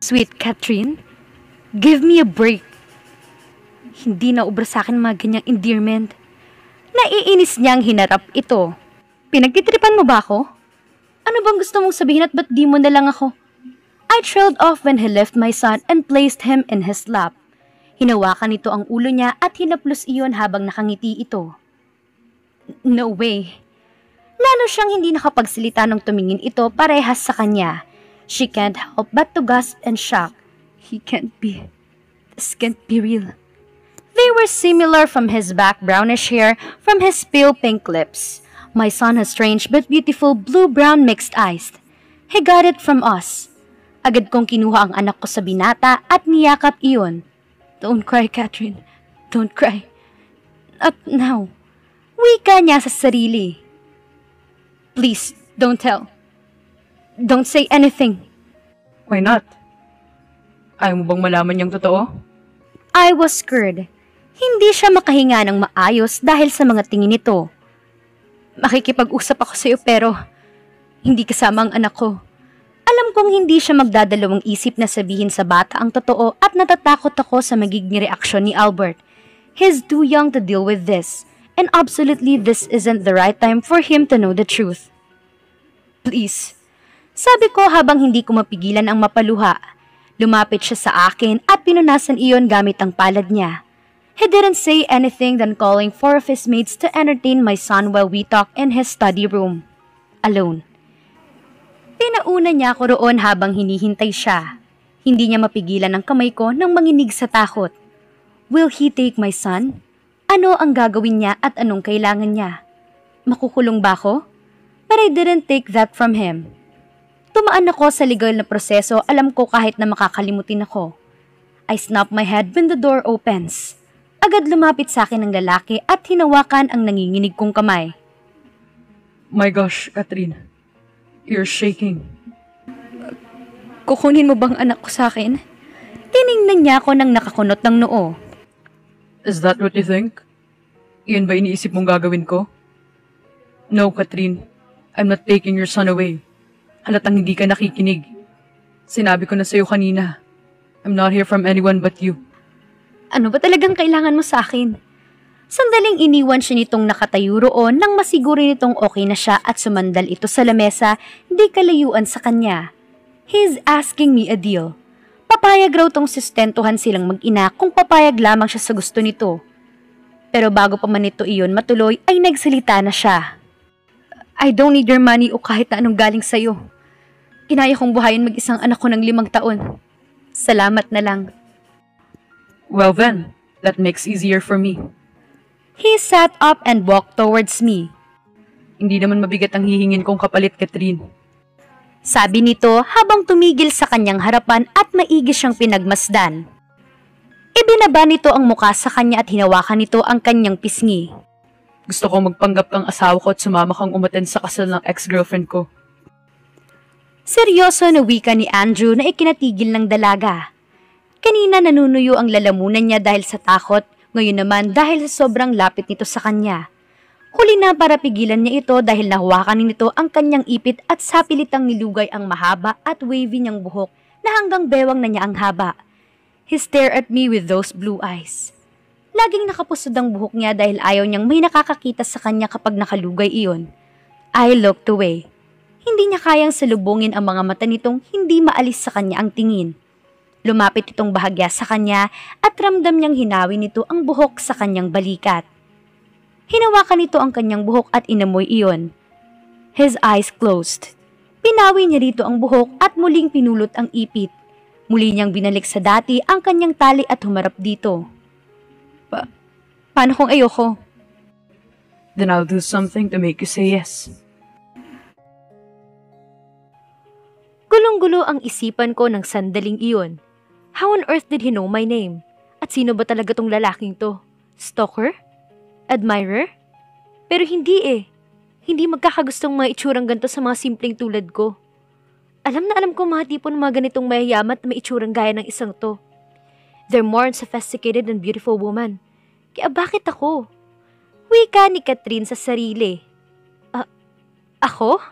[SPEAKER 1] Sweet Catherine? Give me a break. Hindi na ubra sa akin mga ganyang endearment. Naiinis niyang hinarap ito. Pinagtitripan mo ba ako? Ano bang gusto mong sabihin at ba't di mo na lang ako? I trailed off when he left my son and placed him in his lap. Hinawakan nito ang ulo niya at hinaplos iyon habang nakangiti ito. No way. Lalo siyang hindi nakapagsalita nung tumingin ito parehas sa kanya. She can't help but to gasp and shock. He can't be. This can't be real. They were similar from his back brownish hair, from his pale pink lips. My son has strange but beautiful blue-brown mixed eyes. He got it from us. Agad kong kinuha ang anak ko sa binata at niyakap iyon. Don't cry, Catherine. Don't cry. Not now. Wika niya sa sarili. Please, don't tell. Don't say anything.
[SPEAKER 2] Why not? Ayaw mo bang malaman niyang totoo?
[SPEAKER 1] I was scared. Hindi siya makahinga ng maayos dahil sa mga tingin nito. Makikipag-usap ako sa iyo pero hindi kasama ang anak ko. Alam kong hindi siya magdadalawang isip na sabihin sa bata ang totoo at natatakot ako sa magiging reaksyon ni Albert. He's too young to deal with this, and absolutely this isn't the right time for him to know the truth. Please, sabi ko habang hindi ko mapigilan ang mapaluha. Lumapit siya sa akin at pinunasan iyon gamit ang palad niya. He didn't say anything than calling 4 of his mates to entertain my son while we talked in his study room.
[SPEAKER 3] alone. Pinauna niya ako roon habang hinihintay siya. Hindi niya mapigilan ang kamay ko nang manginig sa takot. Will he take my son? Ano ang gagawin niya at anong kailangan niya? Makukulong ba ako? But I didn't take that from him. Tumaan ako sa legal na proseso, alam ko kahit na makakalimutin ako. I snap my head when the door opens. Agad lumapit sa akin ang lalaki at hinawakan ang nanginginig kong kamay.
[SPEAKER 2] My gosh, Catherine. You're shaking.
[SPEAKER 3] Kukunin mo bang anak ko sa akin? Tiningnan niya ako nang nakakunot ng noo.
[SPEAKER 2] Is that what you think? Iyon ba iniisip mong gagawin ko? No, Catherine. I'm not taking your son away. Halatang hindi ka nakikinig. Sinabi ko na sa'yo kanina. I'm not here from anyone but you.
[SPEAKER 3] Ano ba talagang kailangan mo sa akin? Sandaling iniwan siya nitong nakatayo roon nang masiguro nitong okay na siya at sumandal ito sa lamesa, di kalayuan sa kanya. He's asking me a deal. Papayag raw tong sustentuhan silang mag-ina kung papayag lamang siya sa gusto nito. Pero bago pa man ito iyon matuloy ay nagsalita na siya. I don't need your money o kahit na anong galing sa'yo. Kinaya kong buhayin mag-isang anak ko ng 5 taon. Salamat na lang.
[SPEAKER 2] Well then, that makes easier for me.
[SPEAKER 3] He sat up and walked towards me.
[SPEAKER 2] Hindi naman mabigat ang hihingin kong kapalit, Catherine.
[SPEAKER 3] Sabi nito habang tumigil sa kanyang harapan at maigi siyang pinagmasdan. Ibinaba nito ang muka sa kanya at hinawakan nito ang kanyang pisngi.
[SPEAKER 2] Gusto ko magpanggap kang asawa ko at sumama kang umaten sa kasal ng ex-girlfriend ko.
[SPEAKER 3] Seryoso na wika ni Andrew na ikinatigil ng dalaga. Kanina nanunuyo ang lalamunan niya dahil sa takot, ngayon naman dahil sa sobrang lapit nito sa kanya. Huli na para pigilan niya ito dahil nahawakan nito ang kanyang ipit at sapilitang nilugay ang mahaba at wavy niyang buhok na hanggang bewang na niya ang haba. He stared at me with those blue eyes. Laging nakapusod ang buhok niya dahil ayaw niyang may nakakakita sa kanya kapag nakalugay iyon. I looked away. Hindi niya kayang salubungin ang mga mata nitong hindi maalis sa kanya ang tingin. Lumapit itong bahagya sa kanya at ramdam niyang hinawi nito ang buhok sa kanyang balikat. Hinawakan nito ang kanyang buhok at inamoy iyon. His eyes closed. Pinawi niya rito ang buhok at muling pinulot ang ipit. Muli niyang binalik sa dati ang kanyang tali at humarap dito. Paano kung ayoko?
[SPEAKER 2] Then I'll do something to make you say yes.
[SPEAKER 1] Gulong-gulo ang isipan ko ng sandaling iyon. How on earth did he know my name? At sino ba talaga tong lalaking to? Stalker? Admirer? Pero hindi eh. Hindi magkakagustong mga itsurang ganito sa mga simpleng tulad ko. Alam na alam ko mga tipo ng mga ganitong mayayamat na may itsurang gaya ng isang to. They're more sophisticated and beautiful woman. Kaya bakit ako? Wika ni Catherine sa sarili. Ako?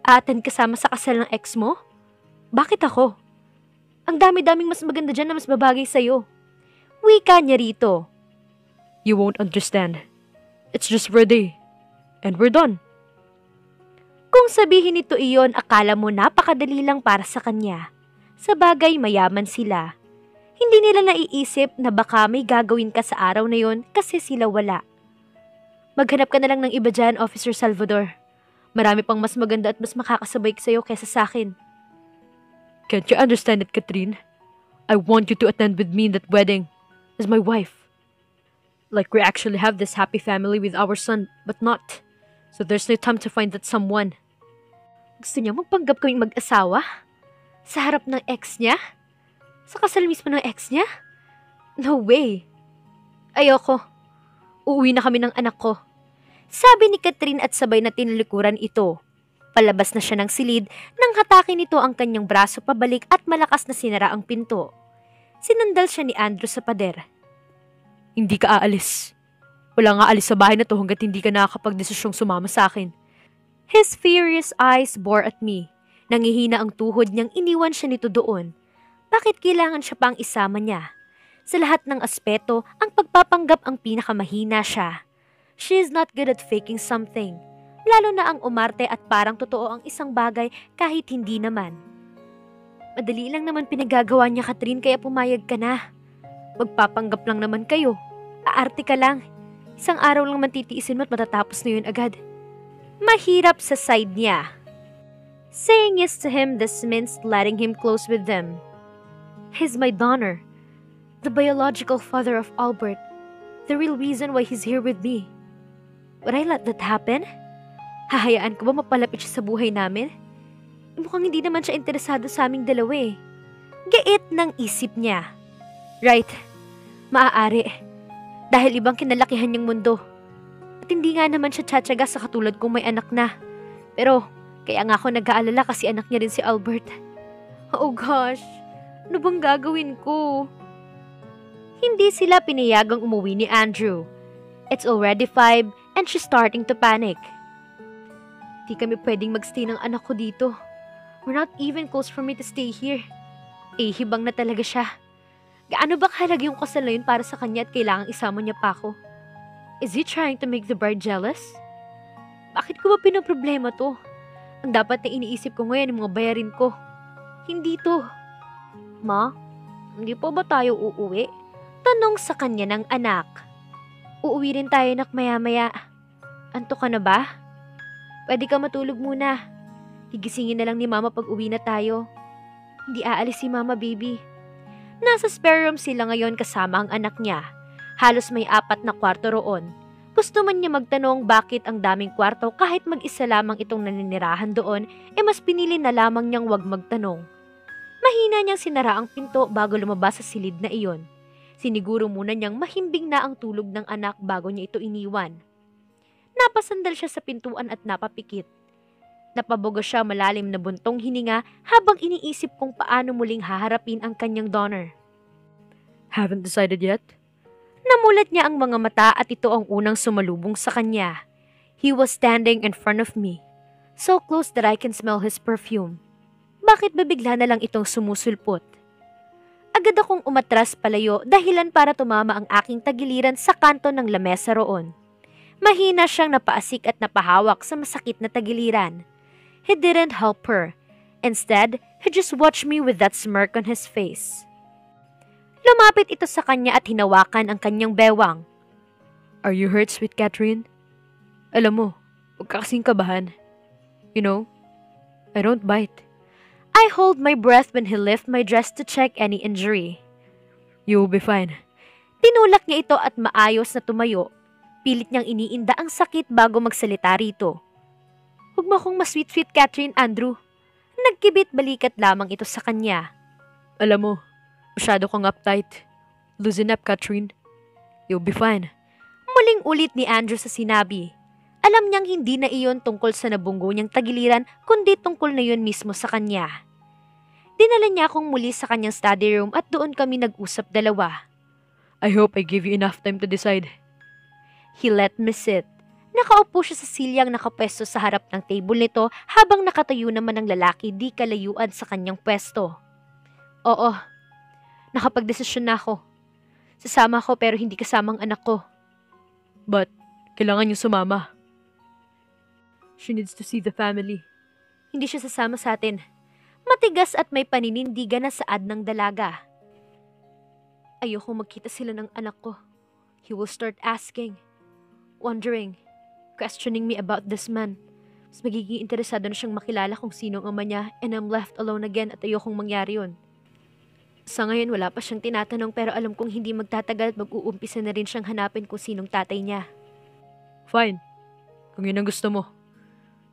[SPEAKER 1] Aaten kasama sa kasal ng ex mo? Bakit ako? Ang dami-daming mas maganda dyan na mas babagay sa'yo. Wika niya rito. You won't understand. It's just for a day. And we're done. Kung sabihin nito iyon, akala mo napakadali lang para sa kanya. Sa bagay, mayaman sila. Hindi nila naiisip na baka may gagawin ka sa araw na yon kasi sila wala. Maghanap ka na lang ng iba dyan, Officer Salvador. Marami pang mas maganda at mas makakasabay sa'yo kesa sa akin. Can't you understand it, Catherine? I want you to attend with me in that wedding as my wife. Like we actually have this happy family with our son, but not. So there's no time to find that someone. Gusto niya magpanggap kaming mag-asawa? Sa harap ng ex niya? Sa kasal mismo ng ex niya? No way. Ayoko. Uuwi na kami ng anak ko. Sabi ni Catherine at sabay na tinulikuran ito. Palabas na siya ng silid nang hatakin nito ang kanyang braso pabalik at malakas na sinara ang pinto. Sinandal siya ni Andrew sa pader. Hindi ka aalis. Wala nga alis sa bahay na to hanggat hindi ka nakakapagdesisyong sumama sa akin. His furious eyes bore at me. Nangihina ang tuhod niyang iniwan siya nito doon. Bakit kailangan siya pang isama niya? Sa lahat ng aspeto, ang pagpapanggap ang pinakamahina siya. She is not good at faking something. Lalo na ang umarte at parang totoo ang isang bagay kahit hindi naman. Madali lang naman pinagagawa niya, Catherine, kaya pumayag ka na. Magpapanggap lang naman kayo. Aarte ka lang. Isang araw lang man titiisin mo at matatapos na yun agad. mahirap sa side niya. Saying yes to him this means letting him close with them. He's my donor, the biological father of Albert, the real reason why he's here with me. Would I let that happen? Hahayaan ko ba mapalapit siya sa buhay namin? Mukhang hindi naman siya interesado sa aming dalawa eh. Gait ng isip niya. Right, maaari. Dahil ibang kinalakihan niyang mundo. At hindi nga naman siya tsatsaga sa katulad kong may anak na. Pero, kaya nga ako nag-aalala kasi anak niya rin si Albert. Oh gosh, ano bang gagawin ko? Hindi sila pinayagang umuwi ni Andrew. It's already 5 and she's starting to panic. Di kami pwedeng magstay ng anak ko dito. We're not even close for me to stay here. Eh, hibang na talaga siya. Gaano ba kahalaga yung kasal na yun para sa kanya at kailangang isama niya pa ako? Is he trying to make the bride jealous? Bakit ko ba pinoproblema to? Ang dapat na iniisip ko ngayon yung mga bayarin ko. Hindi to. Ma, hindi pa ba tayo uuwi? Tanong sa kanya ng anak. Uuwi rin tayo nak maya-maya. Anto ka na ba? Pwede ka matulog muna. Higisingin na lang ni mama pag uwi na tayo. Hindi aalis si mama, baby. Nasa spare room sila ngayon kasama ang anak niya. Halos may 4 na kwarto roon. Gusto man niya magtanong bakit ang daming kwarto kahit mag-isa lamang itong naninirahan doon, mas pinili na lamang niyang wag magtanong. Mahina niyang sinara ang pinto bago lumabas sa silid na iyon. Siniguro muna niyang mahimbing na ang tulog ng anak bago niya ito iniwan. Napasandal siya sa pintuan at napapikit. Napabuga siya malalim na buntong hininga habang iniisip kung paano muling haharapin ang kanyang donor.
[SPEAKER 2] Haven't decided yet?
[SPEAKER 1] Namulat niya ang mga mata at ito ang unang sumalubong sa kanya. He was standing in front of me, so close that I can smell his perfume. Bakit ba bigla na lang itong sumusulpot? Agad akong umatras palayo dahilan para tumama ang aking tagiliran sa kanto ng lamesa roon. Mahina siyang napaasik at napahawak sa masakit na tagiliran. He didn't help her. Instead, he just watched me with that smirk on his face. Lumapit ito sa kanya at hinawakan ang kanyang bewang.
[SPEAKER 2] Are you hurt, sweet Catherine? Alam mo, huwag ka kasing kabahan. You know, I don't bite.
[SPEAKER 1] I hold my breath when he lift my dress to check any injury.
[SPEAKER 2] You will be fine.
[SPEAKER 1] Tinulak niya ito at maayos na tumayo. Pilit niyang iniinda ang sakit bago magsalita rito. Huwag mo akong mas-sweet-sweet, Catherine, Andrew. Nagkibit balikat lamang ito sa kanya.
[SPEAKER 2] Alam mo, masyado kang uptight. Loosen up, Catherine. You'll be fine.
[SPEAKER 1] Muling ulit ni Andrew sa sinabi. Alam niyang hindi na iyon tungkol sa nabunggo niyang tagiliran, kundi tungkol na iyon mismo sa kanya. Dinala niya akong muli sa kanyang study room at doon kami nag-usap dalawa.
[SPEAKER 2] I hope I give you enough time to decide.
[SPEAKER 1] He let me sit. Nakaupo siya sa silyang nakapwesto sa harap ng table nito habang nakatayo naman ang lalaki di kalayuan sa kanyang pwesto. Oo, nakapagdesisyon na ako. Sasama ako pero hindi kasama ang anak ko.
[SPEAKER 2] But, kailangan niyo sumama. She needs to see the family.
[SPEAKER 1] Hindi siya sasama sa atin. Matigas at may paninindigan na saad ng dalaga. Ayoko magkita sila ng anak ko. He will start asking, wondering, questioning me about this man. Mas magiging interesado na siyang makilala kung sino ang ama niya and I'm left alone again at ayokong mangyari yun. Sa ngayon wala pa siyang tinatanong pero alam kong hindi magtatagal at mag-uumpisa na rin siyang hanapin kung sinong tatay niya.
[SPEAKER 2] Fine. Kung yun ang gusto mo.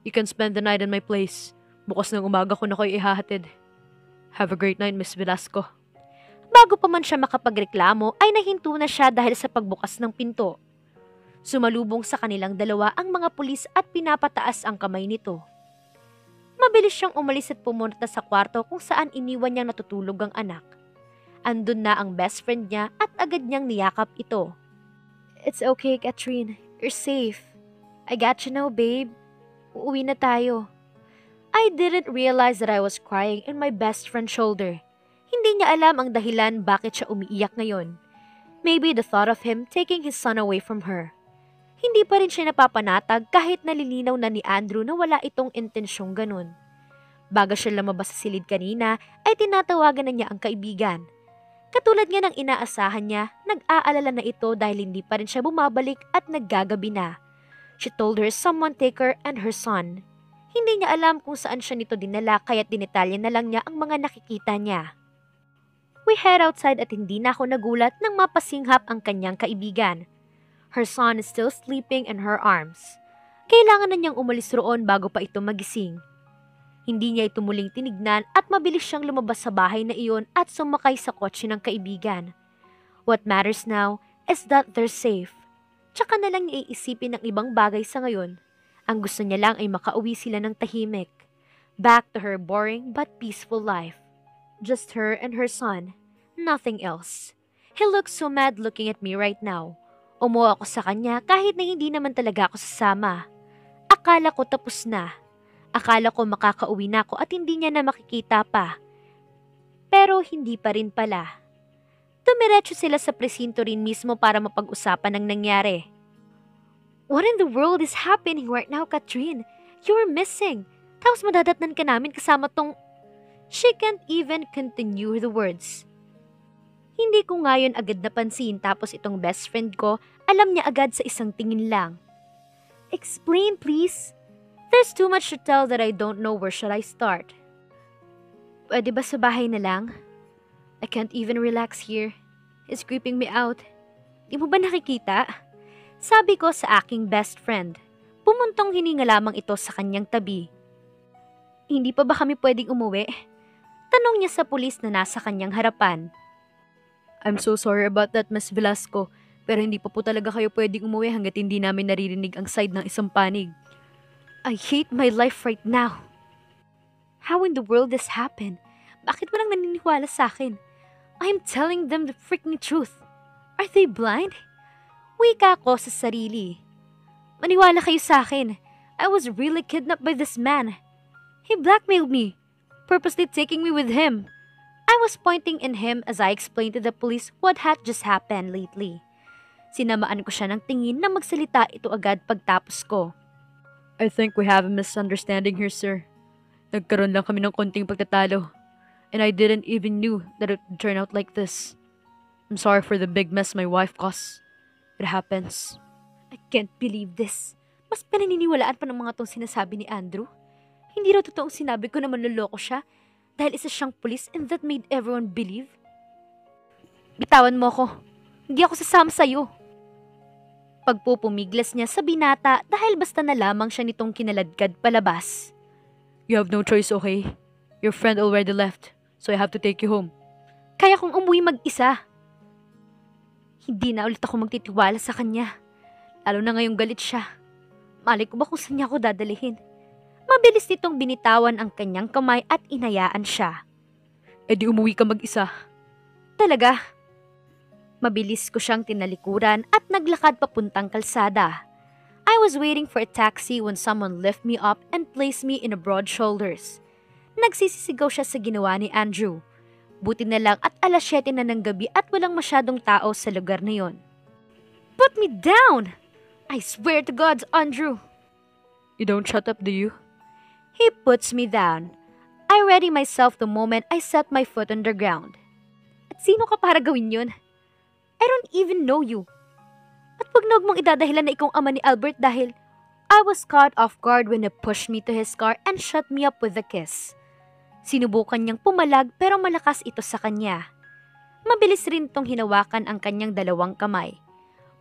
[SPEAKER 2] You can spend the night in my place. Bukas ng umaga ko na kayo ihahatid. Have a great night, Miss Velasco.
[SPEAKER 1] Bago pa man siya makapagreklamo ay nahinto na siya dahil sa pagbukas ng pinto. Sumalubong sa kanilang dalawa ang mga pulis at pinapataas ang kamay nito. Mabilis siyang umalis at pumunta sa kwarto kung saan iniwan niyang natutulog ang anak. Andun na ang best friend niya at agad niyang niyakap ito. It's okay, Catherine. You're safe. I got you now, babe. Uuwi na tayo. I didn't realize that I was crying in my best friend's shoulder. Hindi niya alam ang dahilan bakit siya umiiyak ngayon. Maybe the thought of him taking his son away from her. Hindi pa rin siya napapanatag kahit nalilinaw na ni Andrew na wala itong intensyong ganun. Bago siya lumabas sa silid kanina, ay tinatawagan na niya ang kaibigan. Katulad nga ng inaasahan niya, nag-aalala na ito dahil hindi pa rin siya bumabalik at naggagabi na. She told her someone take her and her son. Hindi niya alam kung saan siya nito dinala kaya't dinitalya na lang niya ang mga nakikita niya. We head outside at hindi na ako nagulat nang mapasinghap ang kanyang kaibigan. Her son is still sleeping in her arms. Kailangan na niyang umalis roon bago pa ito magising. Hindi niya ito muling tinignan at mabilis siyang lumabas sa bahay na iyon at sumakay sa kotse ng kaibigan. What matters now is that they're safe. Tsaka na lang niya iisipin ng ibang bagay sa ngayon. Ang gusto niya lang ay makauwi sila ng tahimik. Back to her boring but peaceful life. Just her and her son. Nothing else. He looks so mad looking at me right now. Umuha ako sa kanya kahit na hindi naman talaga ako sasama. Akala ko tapos na. Akala ko makakauwi na ako at hindi niya na makikita pa. Pero hindi pa rin pala. Tumiretso sila sa presinto rin mismo para mapag-usapan ang nangyari. What in the world is happening right now, Catherine? You're missing. Tapos madadatnan ka namin kasama tong... She can't even continue the words. Hindi ko ngayon agad napansin tapos itong best friend ko, alam niya agad sa isang tingin lang. Explain please. There's too much to tell that I don't know where should I start. Pwede ba sa bahay na lang? I can't even relax here. It's creeping me out. Di mo ba nakikita? Sabi ko sa aking best friend. Pumuntong hininga lamang ito sa kanyang tabi. Hindi pa ba kami pwedeng umuwi? Tanong niya sa pulis na nasa kanyang harapan.
[SPEAKER 2] I'm so sorry about that, Miss Velasco. Pero hindi pa po talaga kayo pwedeng umuwi hanggat hindi namin naririnig ang side ng isang panig.
[SPEAKER 1] I hate my life right now. How in the world this happened? Bakit walang naniniwala sa akin? I'm telling them the freaking truth. Are they blind? Wika ko sa sarili. Maniwala kayo sa akin. I was really kidnapped by this man. He blackmailed me, purposely taking me with him. I was pointing in him as I explained to the police what had just happened lately. Sinamaan ko siya ng tingin na magsalita ito agad pagtapos ko.
[SPEAKER 2] I think we have a misunderstanding here, sir. Nagkaroon lang kami ng konting pagtatalo. And I didn't even knew that it would turn out like this. I'm sorry for the big mess my wife caused. It happens.
[SPEAKER 1] I can't believe this. Mas pananiniwalaan pa ng mga tong sinasabi ni Andrew. Hindi raw totoong sinabi ko na manloloko siya dahil isa siyang pulis and that made everyone believe. Bitawan mo ko. Hindi ako sasama sa'yo. Pagpupumiglas niya sa binata dahil basta na lamang siya nitong kinaladkad palabas.
[SPEAKER 2] You have no choice, okay? Your friend already left, so I have to take you home.
[SPEAKER 1] Kaya kong umuwi mag-isa. Hindi na ulit ako magtitiwala sa kanya. Lalo na ngayong galit siya. Malay ko ba kung saan niya ako dadalihin? Mabilis nitong binitawan ang kanyang kamay at inayaan siya.
[SPEAKER 2] Eh di umuwi ka mag-isa.
[SPEAKER 1] Talaga? Mabilis ko siyang tinalikuran at naglakad papuntang kalsada. I was waiting for a taxi when someone lifted me up and placed me in a broad shoulders. Nagsisisigaw siya sa ginawa ni Andrew. Buti na lang at alas 7 na ng gabi at walang masyadong tao sa lugar na yon. Put me down! I swear to God, Andrew!
[SPEAKER 2] You don't shut up, do you?
[SPEAKER 1] He puts me down. I ready myself the moment I set my foot on the ground. At sino ka para gawin yun? I don't even know you. At wag na mong idadahilan na ikaw ama ni Albert dahil I was caught off guard when he pushed me to his car and shut me up with a kiss. Sinubukan niyang pumalag pero malakas ito sa kanya. Mabilis rin tong hinawakan ang kanyang dalawang kamay.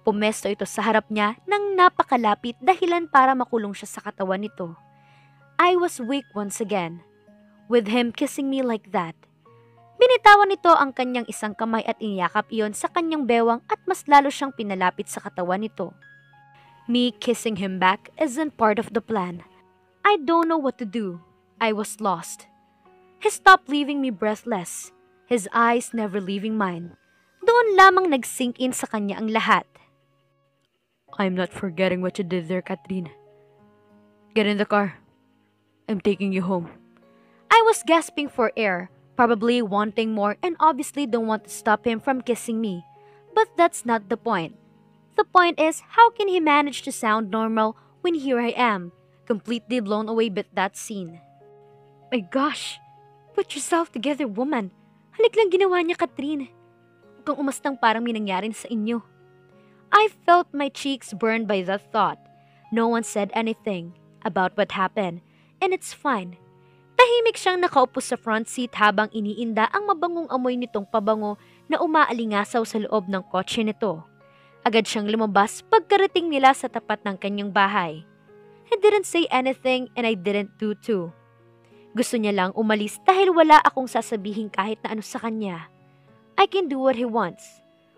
[SPEAKER 1] Pumesto ito sa harap niya nang napakalapit dahilan para makulong siya sa katawan nito. I was weak once again, with him kissing me like that. Binitawan nito ang kanyang isang kamay at iniyakap iyon sa kanyang bewang at mas lalo siyang pinalapit sa katawan nito. Me kissing him back isn't part of the plan. I don't know what to do. I was lost. He stopped leaving me breathless, his eyes never leaving mine. Doon lamang nag-sink in sa kanya ang lahat.
[SPEAKER 2] I'm not forgetting what you did there, Catherine. Get in the car. I'm taking you home.
[SPEAKER 1] I was gasping for air, probably wanting more and obviously don't want to stop him from kissing me. But that's not the point. The point is, how can he manage to sound normal when here I am, completely blown away by that scene? My gosh! Put yourself together, woman. Halik lang ginawa niya, Catherine. Huwag kang umastang parang may nangyari sa inyo. I felt my cheeks burned by that thought.
[SPEAKER 3] No one said anything about what happened, and it's fine. Tahimik siyang nakaupo sa front seat habang iniinda ang mabangong amoy nitong pabango na umaalingasaw sa loob ng kotse nito. Agad siyang lumabas pagkarating nila sa tapat ng kanyang bahay. I didn't say anything and I didn't do too. Gusto niya lang umalis dahil wala akong sasabihin kahit na ano sa kanya. I can do what he wants.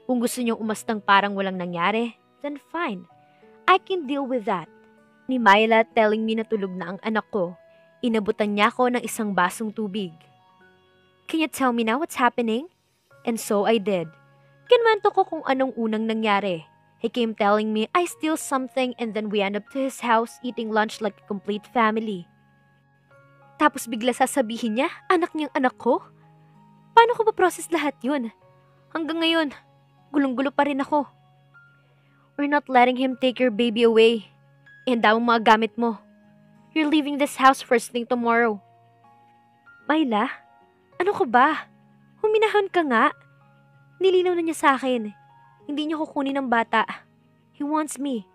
[SPEAKER 3] Kung gusto niyang umastang parang walang nangyari, then fine. I can deal with that. Ni Myla telling me na tulog na ang anak ko. Inabutan niya ako ng isang basong tubig. Can you tell me now what's happening? And so I did. Kinwento ko kung anong unang nangyari. He came telling me I steal something and then we end up to his house eating lunch like a complete family. Tapos bigla sasabihin niya, anak niyang anak ko? Paano ko ba-process lahat yun? Hanggang ngayon, gulong-gulo pa rin ako. We're not letting him take your baby away. Ihanda mo mga gamit mo. You're leaving this house first thing tomorrow. Myla, ano ka ba? Huminahon ka nga. Nilinaw na niya sa akin. Hindi niya kukunin ang bata. He wants me.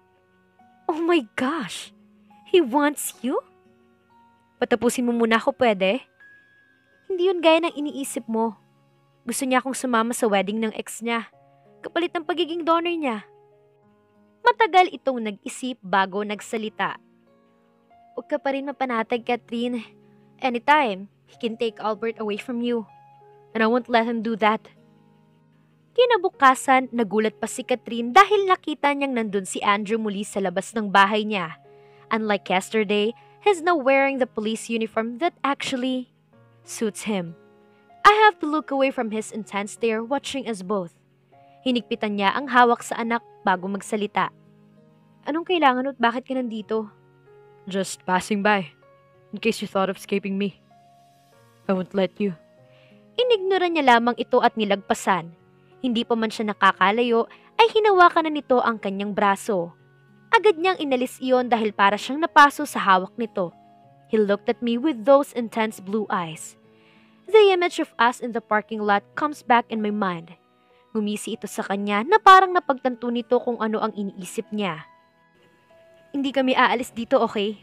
[SPEAKER 3] Oh my gosh! He wants you? Patapusin mo muna ako, pwede? Hindi yun gaya ng iniisip mo. Gusto niya akong sumama sa wedding ng ex niya. Kapalit ng pagiging donor niya. Matagal itong nag-isip bago nagsalita. Huwag ka pa rin mapanatag, Catherine. Anytime, he can take Albert away from you. And I won't let him do that. Kinabukasan, nagulat pa si Catherine dahil nakita niyang nandun si Andrew muli sa labas ng bahay niya. Unlike yesterday, he's now wearing the police uniform that actually suits him. I have to look away from his intense stare watching us both. Hinigpitan niya ang hawak sa anak bago magsalita. Anong kailangan at bakit ka nandito?
[SPEAKER 2] Just passing by, in case you thought of escaping me. I won't let you.
[SPEAKER 3] Inignora niya lamang ito at nilagpasan. Hindi pa man siya nakakalayo, ay hinawakan na nito ang kanyang braso. Agad niyang inalis iyon dahil para siyang napaso sa hawak nito. He looked at me with those intense blue eyes. The image of us in the parking lot comes back in my mind. Ngumisi ito sa kanya na parang napagtanto nito kung ano ang iniisip niya. Hindi kami aalis dito, okay?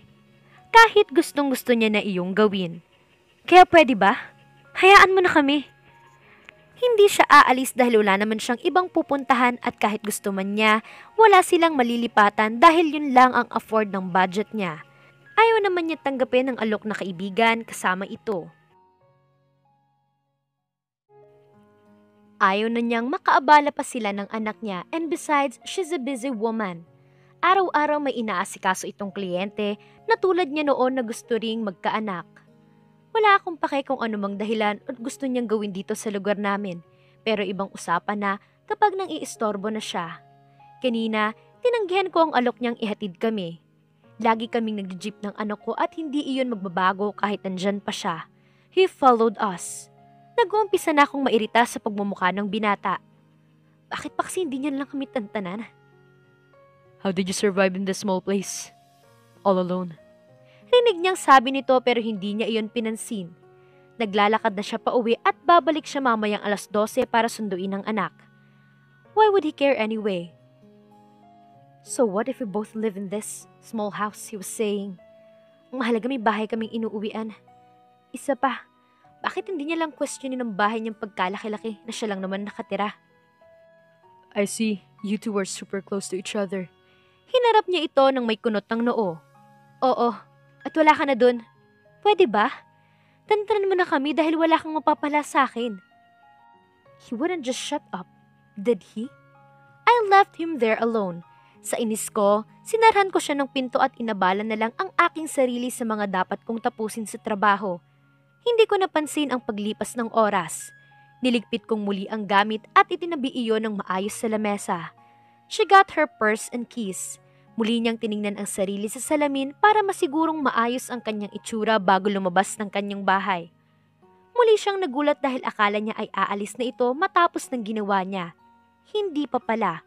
[SPEAKER 3] Kahit gustong-gusto niya na iyong gawin. Kaya pwede ba? Hayaan mo na kami. Hindi siya aalis dahil wala naman siyang ibang pupuntahan at kahit gusto man niya, wala silang malilipatan dahil yun lang ang afford ng budget niya. Ayaw naman niya tanggapin ang alok na kaibigan kasama ito. Ayaw na niyang makaabala pa sila ng anak niya and besides, she's a busy woman. Araw-araw may inaasikaso itong kliyente na tulad niya noon na gusto ring magkaanak. Wala akong pake kung anumang dahilan at gusto niyang gawin dito sa lugar namin. Pero ibang usapan na kapag nang iistorbo na siya. Kanina, tinanggihan ko ang alok niyang ihatid kami. Lagi kaming nag-jeep ng anak ko at hindi iyon magbabago kahit nandyan pa siya. He followed us. Nag-uumpisa na akong mairita sa pagmumukha ng binata. Bakit pa kasi hindi niyan lang kami tantanan?
[SPEAKER 2] How did you survive in this small place? All alone.
[SPEAKER 3] Rinig niyang sabi nito pero hindi niya iyon pinansin. Naglalakad na siya pauwi at babalik siya mamayang 12:00 para sunduin ang anak. Why would he care anyway? So what if we both live in this small house, he was saying. Ang mahalaga may bahay kaming inuuwian. Isa pa, bakit hindi niya lang questionin ang bahay niyang pagkalaki-laki na siya lang naman nakatira?
[SPEAKER 2] I see, you two are super close to each other.
[SPEAKER 3] Hinarap niya ito ng may kunot ng noo. Oo, at wala ka na dun. Pwede ba? Tantanan mo na kami dahil wala kang mapapala sa akin. He wouldn't just shut up, did he? I left him there alone. Sa inis ko, sinarhan ko siya ng pinto at inabala na lang ang aking sarili sa mga dapat kong tapusin sa trabaho. Hindi ko napansin ang paglipas ng oras. Niligpit kong muli ang gamit at itinabi iyon ng maayos sa lamesa. She got her purse and keys. Muli niyang tiningnan ang sarili sa salamin para masigurong maayos ang kanyang itsura bago lumabas ng kanyang bahay. Muli siyang nagulat dahil akala niya ay aalis na ito matapos ng ginawa niya. Hindi pa pala.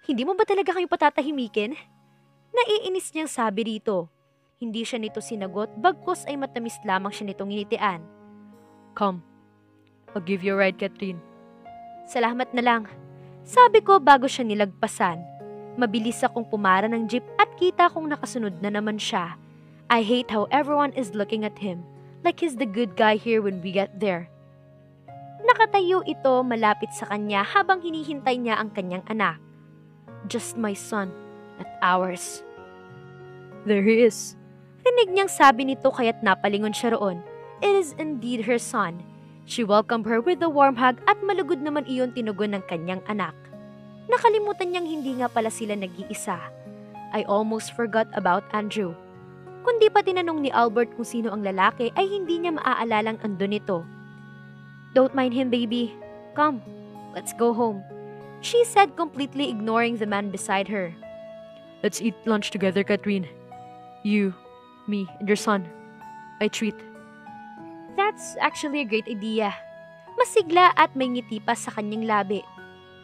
[SPEAKER 3] Hindi mo ba talaga kayo patatahimikin? Naiinis niyang sabi rito. Hindi siya nito sinagot bagkus ay matamis lamang siya nitong initian.
[SPEAKER 2] Come, I'll give you a ride, Catherine.
[SPEAKER 3] Salamat na lang. Sabi ko bago siya nilagpasan.
[SPEAKER 1] Mabilis akong pumara ng jeep at kita kong nakasunod na naman siya. I hate how everyone is looking at him, like he's the good guy here when we get there. Nakatayo ito malapit sa kanya habang hinihintay niya ang kanyang anak. Just my son, not ours.
[SPEAKER 2] There he is.
[SPEAKER 1] Rinig niyang sabi nito kaya't napalingon siya roon. It is indeed her son. She welcomed her with a warm hug at malugod naman iyon tinugon ng kanyang anak. Nakalimutan niyang hindi nga pala sila nag-iisa. I almost forgot about Andrew. Kundi pa tinanong ni Albert kung sino ang lalaki ay hindi niya maaalalang andun ito. Don't mind him, baby. Come, let's go home, she said, completely ignoring the man beside her.
[SPEAKER 2] Let's eat lunch together, Catherine. You, me, and your son. I treat.
[SPEAKER 1] That's actually a great idea. Masigla at may ngiti pa sa kanyang labi.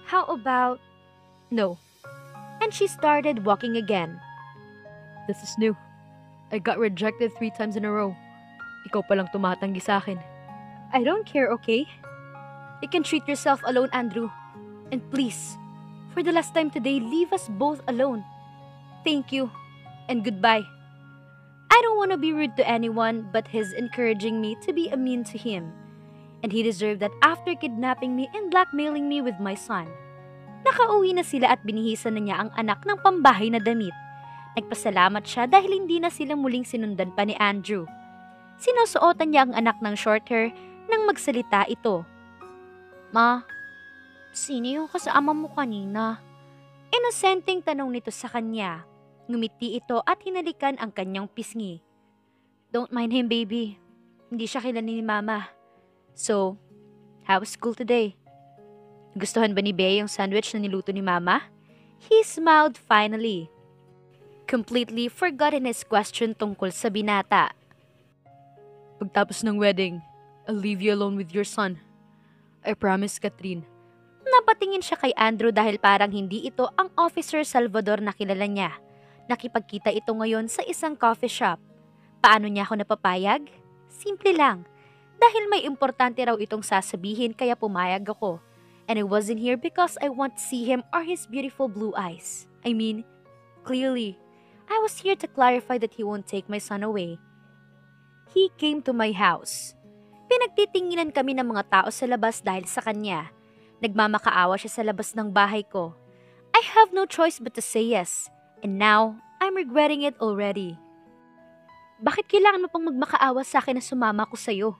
[SPEAKER 1] How about... No. And she started walking again.
[SPEAKER 2] This is new. I got rejected 3 times in a row. Ikaw palang tumatanggi sa akin.
[SPEAKER 1] I don't care, okay? You can treat yourself alone, Andrew. And please, for the last time today, leave us both alone. Thank you, and goodbye. I don't want to be rude to anyone, but he's encouraging me to be mean to him. And he deserved that after kidnapping me and blackmailing me with my son. Nakauwi na sila at binihisan na niya ang anak ng pambahay na damit. Nagpasalamat siya dahil hindi na sila muling sinundan pa ni Andrew. Sinusuotan niya ang anak ng short hair nang magsalita ito. Ma, sino yung kasama mo kanina? Inosenteng tanong nito sa kanya. Ngumiti ito at hinalikan ang kanyang pisngi. Don't mind him, baby. Hindi siya kilala ni Mama. So, how was school today? Gustuhan ba ni Bea yung sandwich na niluto ni Mama? He smiled finally. Completely forgotten his question tungkol sa binata.
[SPEAKER 2] Pagtapos ng wedding, I'll leave you alone with your son. I promise, Catherine.
[SPEAKER 1] Napatingin siya kay Andrew dahil parang hindi ito ang Officer Salvador na kilala niya. Nakipagkita ito ngayon sa isang coffee shop. Paano niya ako napapayag? Simple lang. Dahil may importante raw itong sasabihin kaya pumayag ako. And I wasn't here because I want to see him or his beautiful blue eyes. I mean, clearly, I was here to clarify that he won't take my son away. He came to my house. Pinagtitinginan kami ng mga tao sa labas dahil sa kanya. Nagmamakaawa siya sa labas ng bahay ko. I have no choice but to say yes. And now, I'm regretting it already. Bakit kailangan mo pang magmakaawa sa akin na sumama ko sa'yo?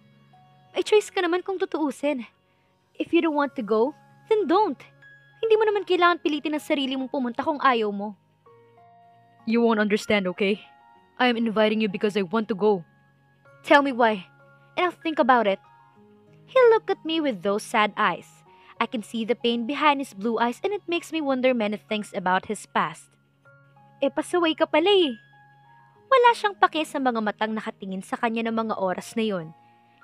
[SPEAKER 1] May choice ka naman kung tutuusin. If you don't want to go, then don't. Hindi mo naman kailangan pilitin ang sarili mong pumunta kung ayaw mo.
[SPEAKER 2] You won't understand, okay? I am inviting you because I want to go.
[SPEAKER 1] Tell me why, and I'll think about it. He looked at me with those sad eyes. I can see the pain behind his blue eyes and it makes me wonder many things about his past. Pasaway ka pala eh. Wala siyang pake sa mga matang nakatingin sa kanya ng mga oras na yon.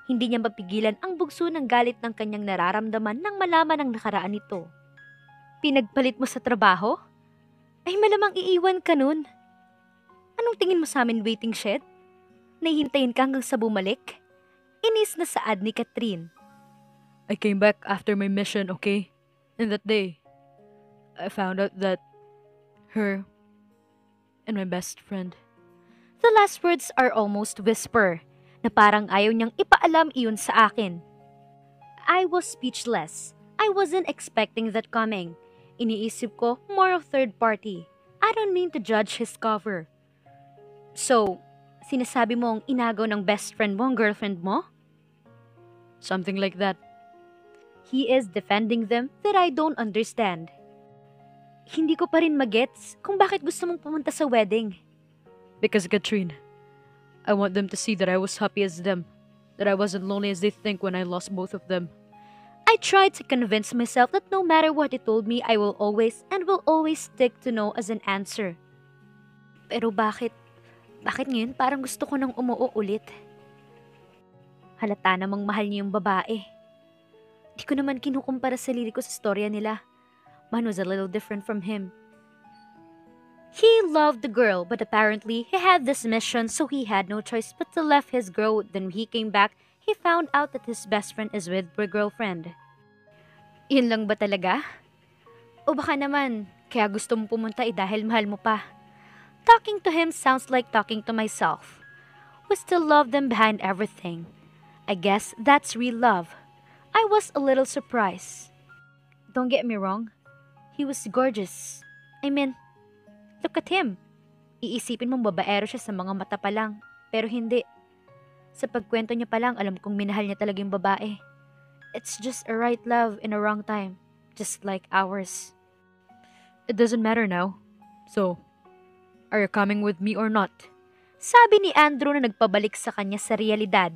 [SPEAKER 1] Hindi niya mapigilan ang bugso ng galit ng kanyang nararamdaman nang malaman ang nakaraan nito. Pinagpalit mo sa trabaho? Ay malamang iiwan ka nun. Anong tingin mo sa amin, waiting shed? Nahihintayin ka hanggang sa bumalik? Inis na saad ni Catherine.
[SPEAKER 2] I came back after my mission, okay? And that day, I found out that her and my best friend.
[SPEAKER 1] The last words are almost whisper, na parang ayaw niyang ipaalam iyon sa akin. I was speechless. I wasn't expecting that coming. Iniisip ko, more of third party. I don't mean to judge his cover. So, sinasabi mo ang inagaw ng best friend mo ang girlfriend mo?
[SPEAKER 2] Something like that.
[SPEAKER 1] He is defending them that I don't understand. Hindi ko pa rin magets kung bakit gusto mong pumunta sa wedding.
[SPEAKER 2] Because, Catherine, I want them to see that I was happy as them, that I wasn't lonely as they think when I lost both of them.
[SPEAKER 1] I tried to convince myself that no matter what he told me, I will always and will always stick to no as an answer. Pero bakit? Bakit ngayon parang gusto ko nang umuo ulit? Halata namang mahal niya yung babae. Di ko naman kinukumpara sarili ko sa storya nila. Mine was a little different from him. He loved the girl, but apparently he had this mission, so he had no choice but to left his girl. Then when he came back, he found out that his best friend is with her girlfriend. Yun lang ba talaga? O baka naman, Kaya gusto mong pumunta dahil mahal mo pa. Talking to him sounds like talking to myself. We still love them behind everything. I guess that's real love. I was a little surprised. Don't get me wrong. He was gorgeous. I mean, look at him. Iisipin mong babaero siya sa mga mata pa lang, pero hindi. Sa pagkwento niya pa lang, alam kong minahal niya talaga yung babae. It's just a right love in a wrong time, just like ours.
[SPEAKER 2] It doesn't matter now. So, are you coming with me or not?
[SPEAKER 1] Sabi ni Andrew na nagpabalik sa kanya sa realidad.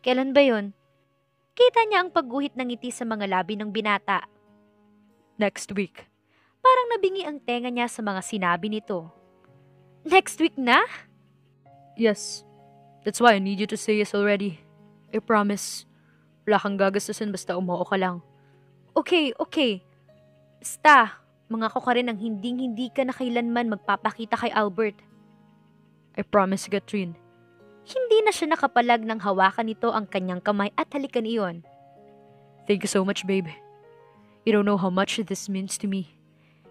[SPEAKER 1] Kailan ba yun? Kita niya ang pagguhit ng ngiti sa mga labi ng binata.
[SPEAKER 2] Next week.
[SPEAKER 1] Parang nabingi ang tenga niya sa mga sinabi nito. Next week na?
[SPEAKER 2] Yes. That's why I need you to say yes already. I promise. Wala kang gagastusin basta umuo ka lang.
[SPEAKER 1] Okay. Basta, mangako ka rin ang hindi ka na kailanman magpapakita kay Albert.
[SPEAKER 2] I promise, Catherine.
[SPEAKER 1] Hindi na siya nakapalag nang hawakan nito ang kanyang kamay at halikan iyon.
[SPEAKER 2] Thank you so much, babe. You don't know how much this means to me.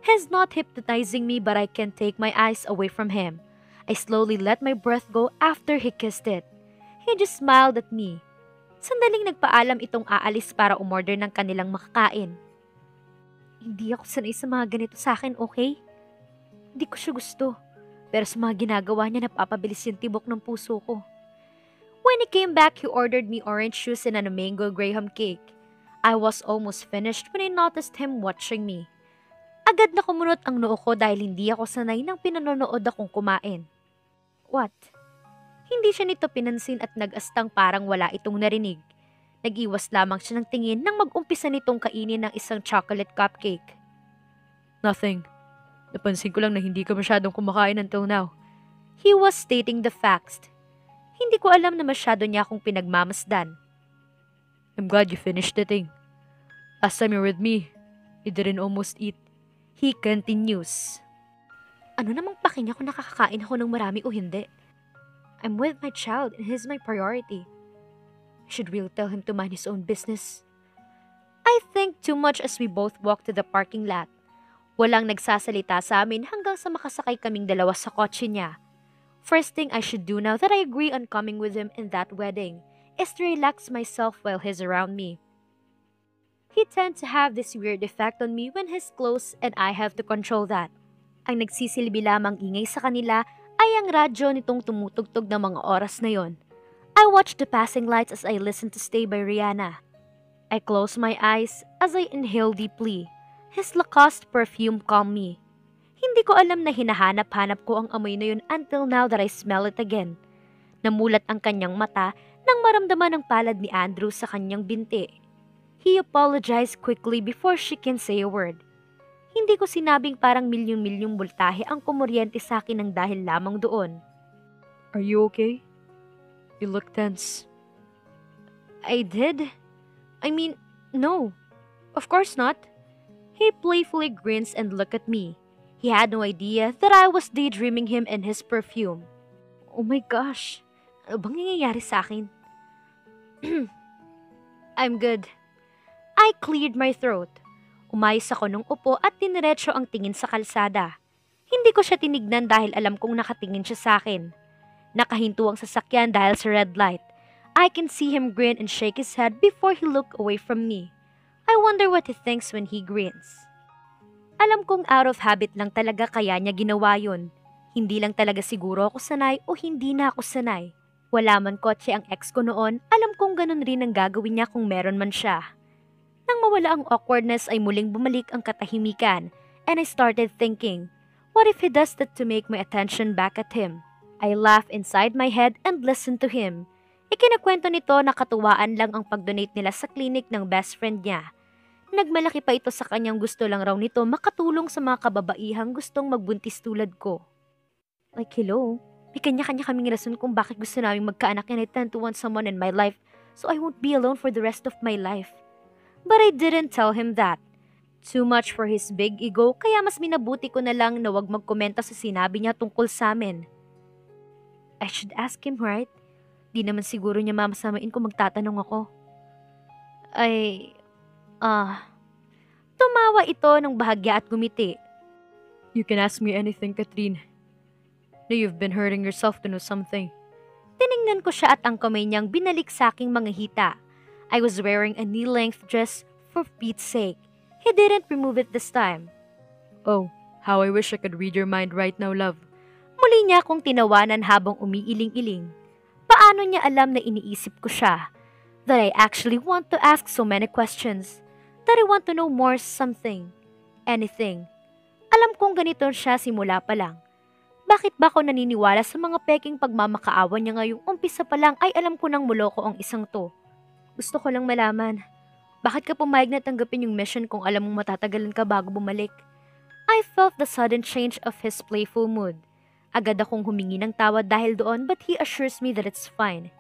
[SPEAKER 1] He's not hypnotizing me but I can't take my eyes away from him. I slowly let my breath go after he kissed it. He just smiled at me. Sandaling nagpaalam itong aalis para umorder ng kanilang makakain. Hindi ako sanay sa mga ganito sa akin, okay? Hindi ko siya gusto. Pero sa mga ginagawa niya, napapabilis yung tibok ng puso ko. When he came back, he ordered me orange juice and a mango graham cake. I was almost finished when I noticed him watching me. Agad na kumunot ang noo ko dahil hindi ako sanay nang pinanonood akong kumain. What? Hindi siya nito pinansin at nag-astang parang wala itong narinig. Nag-iwas lamang siya ng tingin nang mag-umpisa nitong kainin ng isang chocolate cupcake.
[SPEAKER 2] Nothing. Napansin ko lang na hindi ka masyadong kumakain until now.
[SPEAKER 1] He was stating the facts. Hindi ko alam na masyado niya akong pinagmamasdan.
[SPEAKER 2] I'm glad you finished the thing. Last time you were with me, you didn't almost eat.
[SPEAKER 1] He continues. Ano namang paki niya kung nakakakain ako ng marami o hindi? I'm with my child and he's my priority. I should really tell him to mind his own business. I think too much as we both walk to the parking lot. Walang nagsasalita sa amin hanggang sa makasakay kaming dalawa sa kotse niya. First thing I should do now that I agree on coming with him in that wedding is to relax myself while he's around me. He tends to have this weird effect on me when he's close and I have to control that. Ang nagsisilbi lamang ingay sa kanila ay ang radyo nitong tumutugtog ng mga oras na yon. I watch the passing lights as I listen to Stay by Rihanna. I close my eyes as I inhale deeply. His Lacoste perfume calmed me. Hindi ko alam na hinahanap-hanap ko ang amoy na yun until now that I smell it again. Namulat ang kanyang mata nang maramdaman ang palad ni Andrew sa kanyang binti. He apologized quickly before she can say a word. Hindi ko sinabing parang milyong-milyong voltahe ang kumuryente sa akin ng dahil lamang doon.
[SPEAKER 2] Are you okay? You look tense.
[SPEAKER 1] I did? I mean, no. Of course not. He playfully grins and looked at me. He had no idea that I was daydreaming him in his perfume. Oh my gosh. Ano bang nangyayari sa akin? I'm good. I cleared my throat. Umayos ako nung upo at diniretso ang tingin sa kalsada. Hindi ko siya tinignan dahil alam kong nakatingin siya sa akin. Nakahinto ang sasakyan dahil sa red light. I can see him grin and shake his head before he looked away from me. I wonder what he thinks when he grins. Alam kong out of habit lang talaga kaya niya ginawa yun. Hindi lang talaga siguro ako sanay o hindi na ako sanay. Wala man kotse ang ex ko noon, alam kong ganun rin ang gagawin niya kung meron man siya. Nang mawala ang awkwardness ay muling bumalik ang katahimikan and I started thinking, what if he does that to make my attention back at him? I laughed inside my head and listened to him. Ikinakwento nito na katuwaan lang ang pag-donate nila sa clinic ng best friend niya. Nagmalaki pa ito sa kanyang gusto lang raw nito makatulong sa mga kababaihang gustong magbuntis tulad ko. Like hello, may kanya-kanya kaming rason kung bakit gusto namin magkaanak and I tend to want someone in my life so I won't be alone for the rest of my life. But I didn't tell him that. Too much for his big ego kaya mas minabuti ko na lang na wag magkomento sa sinabi niya tungkol sa amin. I should ask him, right? Di naman siguro niya mamasamain kung magtatanong ako. Tumawa ito ng bahagya at gumiti.
[SPEAKER 2] You can ask me anything, Catherine. Now you've been hurting yourself to know something.
[SPEAKER 1] Tiningnan ko siya at ang kamay niyang binalik sa aking mga hita. I was wearing a knee-length dress for Pete's sake. He didn't remove it this time.
[SPEAKER 2] Oh, how I wish I could read your mind right now, love.
[SPEAKER 1] Muli niya akong tinawanan habang umiiling-iling. Paano niya alam na iniisip ko siya? That I actually want to ask so many questions. That I want to know more something. Anything. Alam kong ganito siya simula pa lang. Bakit ba ako naniniwala sa mga peking pagmamakaawa niya ngayong umpisa pa lang ay alam ko nang muloko ang isang to? Gusto ko lang malaman. Bakit ka pumayag na tanggapin yung mission kung alam mong matatagalan ka bago bumalik? I felt the sudden change of his playful mood. Agad akong humingi ng tawad dahil doon but he assures me that it's fine.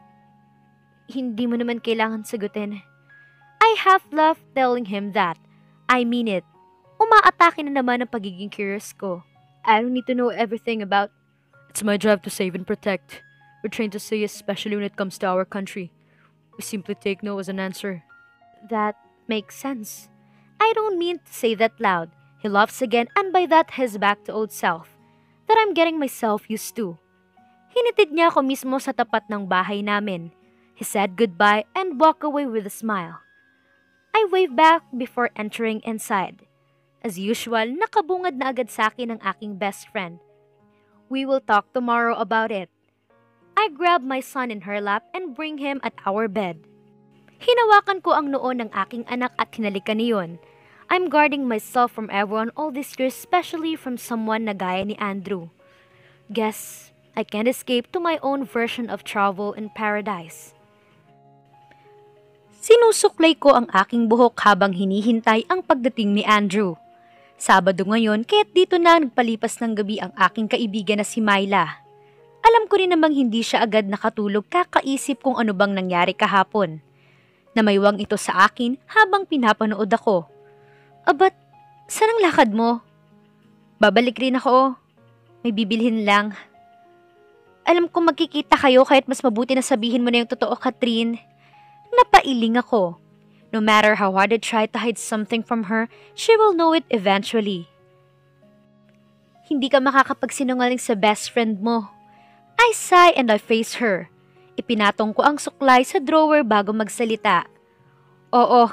[SPEAKER 1] Hindi mo naman kailangan sagutin. I half laughed telling him that. I mean it. Umaatake na naman ang pagiging curious ko. I don't need to know everything about...
[SPEAKER 2] It's my job to save and protect. We're trained to say, especially when it comes to our country. We simply take no as an answer.
[SPEAKER 1] That makes sense. I don't mean to say that loud. He laughs again and by that his back to old self. That I'm getting myself used to. Hinitid niya ako mismo sa tapat ng bahay namin. He said goodbye and walked away with a smile. I waved back before entering inside. As usual, nakabungad na agad sa akin ang aking best friend. We will talk tomorrow about it. I grabbed my son in her lap and bring him at our bed. Hinawakan ko ang noo ng aking anak at hinalikan niyon. I'm guarding myself from everyone all these years, especially from someone na gaya ni Andrew. Guess I can't escape to my own version of travel in paradise. Sinusuklay ko ang aking buhok habang hinihintay ang pagdating ni Andrew. Sabado ngayon, kaya't dito na nagpalipas ng gabi ang aking kaibigan na si Myla. Alam ko rin namang hindi siya agad nakatulog kakaisip kung ano bang nangyari kahapon. Namaywang ito sa akin habang pinapanood ako. Abat, saan ang lakad mo? Babalik rin ako. May bibilhin lang. Alam kong magkikita kayo kahit mas mabuti na sabihin mo na yung totoo, Catherine. Napailing ako. No matter how hard I try to hide something from her, she will know it eventually. Hindi ka makakapagsinungaling sa best friend mo. I sigh and I face her. Ipinatong ko ang suklay sa drawer bago magsalita. Oo,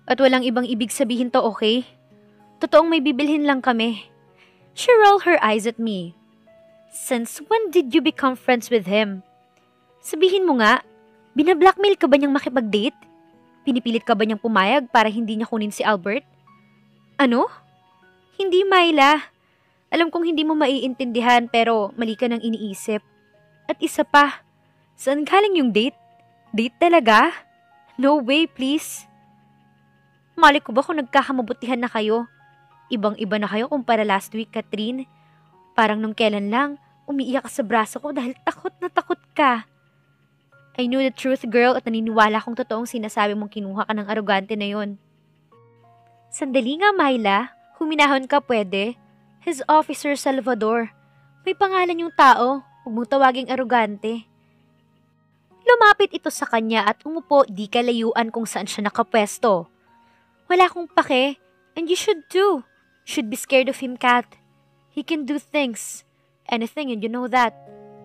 [SPEAKER 1] at walang ibang ibig sabihin to, okay? Totoong may bibilhin lang kami. She rolled her eyes at me. Since when did you become friends with him? Sabihin mo nga, binablackmail ka ba niyang makipag-date? Pinipilit ka ba niyang pumayag para hindi niya kunin si Albert? Ano? Hindi, Myla. Alam kong hindi mo maiintindihan pero mali ka nang iniisip. At isa pa, saan galing yung date? Date talaga? No way, please. Mali ko ba kung nagkakamabutihan na kayo? Ibang-iba na kayo kumpara last week, Catherine. Parang nung kailan lang, umiiyak ka sa braso ko dahil takot na takot ka. I knew the truth, girl, at naniniwala kong totoong sinasabi mong kinuha ka ng arugante na yon. Sandali nga, Myla. Huminahon ka pwede. His officer Salvador. May pangalan yung tao. Huwag mong tawaging arugante. Lumapit ito sa kanya at umupo di kalayuan kung saan siya nakapwesto. Wala akong pake, and you should too. Should be scared of him, Kat. He can do things. Anything, and you know that.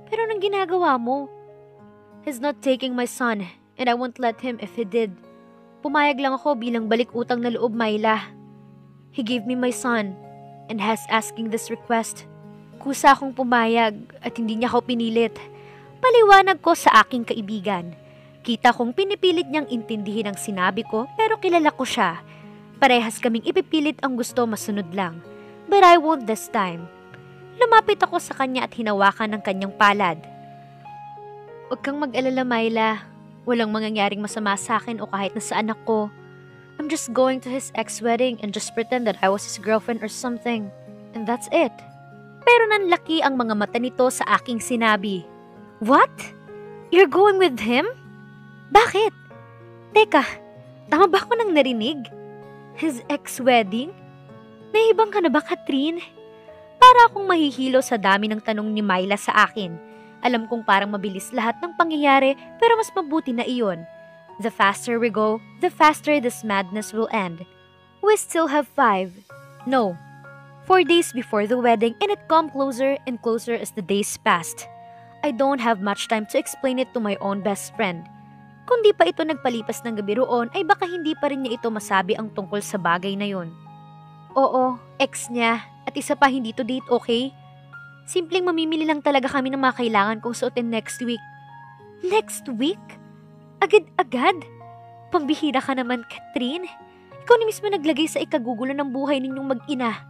[SPEAKER 1] Pero anong ginagawa mo? He's not taking my son, and I won't let him if he did. Pumayag lang ako bilang balik utang na loob, Myla. He gave me my son, and has asking this request. Kusa akong pumayag at hindi niya ako pinilit. Paliwanag ko sa aking kaibigan. Kita kong pinipilit niyang intindihin ang sinabi ko pero kilala ko siya. Parehas kaming ipipilit ang gusto masunod lang. But I won't this time. Lumapit ako sa kanya at hinawakan ng kanyang palad. Huwag kang mag-alala, Myla. Walang mangyayaring masama sa akin o kahit na sa anak ko. I'm just going to his ex-wedding and just pretend that I was his girlfriend or something. And that's it. Pero nanlaki ang mga mata nito sa aking sinabi. What? You're going with him? Bakit? Teka, tama ba ako nang narinig? His ex-wedding? Nahibang ka na ba, Catherine? Para akong mahihilo sa dami ng tanong ni Myla sa akin. Alam kong parang mabilis lahat ng pangyayari pero mas mabuti na iyon. The faster we go, the faster this madness will end. We still have 5. No, 4 days before the wedding and it come closer and closer as the days passed. I don't have much time to explain it to my own best friend. Kung di pa ito nagpalipas ng gabi roon ay baka hindi pa rin niya ito masabi ang tungkol sa bagay na yun. Oo, ex niya at isa pa hindi to date, okay? Simpleng mamimili lang talaga kami ng mga kailangan kong suotin next week. Next week? Agad-agad? Pambihira ka naman, Catherine. Ikaw na mismo naglagay sa ikagugulo ng buhay ninyong mag-ina.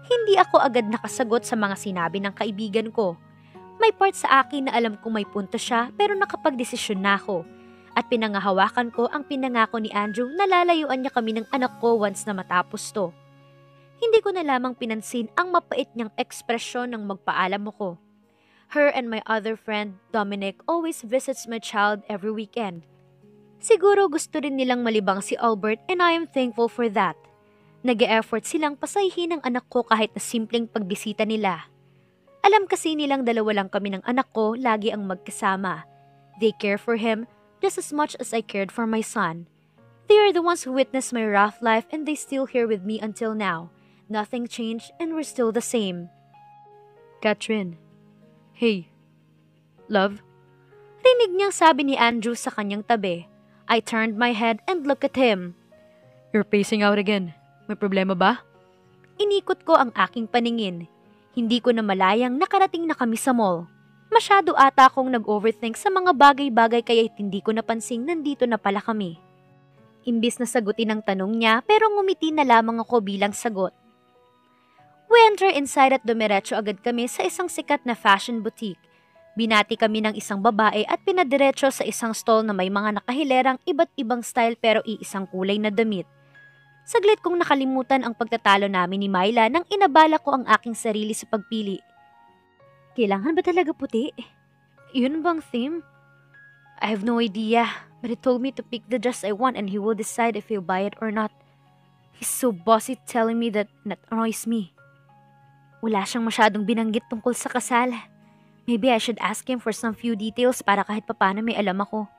[SPEAKER 1] Hindi ako agad nakasagot sa mga sinabi ng kaibigan ko. May part sa akin na alam kong may punto siya pero nakapagdesisyon na ako. At pinangahawakan ko ang pinangako ni Andrew na lalayuan niya kami ng anak ko once na matapos to. Hindi ko na lamang pinansin ang mapait niyang ekspresyon ng magpaalam ako. Her and my other friend, Dominic, always visits my child every weekend. Siguro gusto rin nilang malibang si Albert and I am thankful for that. Nag-e-effort silang pasahin ang anak ko kahit na simpleng pagbisita nila. Alam kasi nilang dalawa lang kami ng anak ko lagi ang magkasama. They care for him just as much as I cared for my son. They are the ones who witnessed my rough life and they still here with me until now. Nothing changed and we're still the same.
[SPEAKER 2] Catherine. Hey. Love?
[SPEAKER 1] Rinig niyang sabi ni Andrew sa kanyang tabi. I turned my head and looked at him.
[SPEAKER 2] You're pacing out again. May problema ba?
[SPEAKER 1] Inikot ko ang aking paningin. Hindi ko na malayang nakarating na kami sa mall. Masyado ata akong nag-overthink sa mga bagay-bagay kaya hindi ko napansing nandito na pala kami. Imbis na sagutin ang tanong niya pero ngumiti na lamang ako bilang sagot. We enter inside at dumiretso agad kami sa isang sikat na fashion boutique. Binati kami ng isang babae at pinadiretso sa isang stall na may mga nakahilerang iba't ibang style pero iisang kulay na damit. Saglit kong nakalimutan ang pagtatalo namin ni Myla nang inabala ko ang aking sarili sa pagpili. Kailangan ba talaga puti? Yun bang theme? I have no idea, but he told me to pick the dress I want and he will decide if he'll buy it or not. He's so bossy telling me that annoys me. Wala siyang masyadong binanggit tungkol sa kasal. Maybe I should ask him for some few details para kahit papano may alam ako.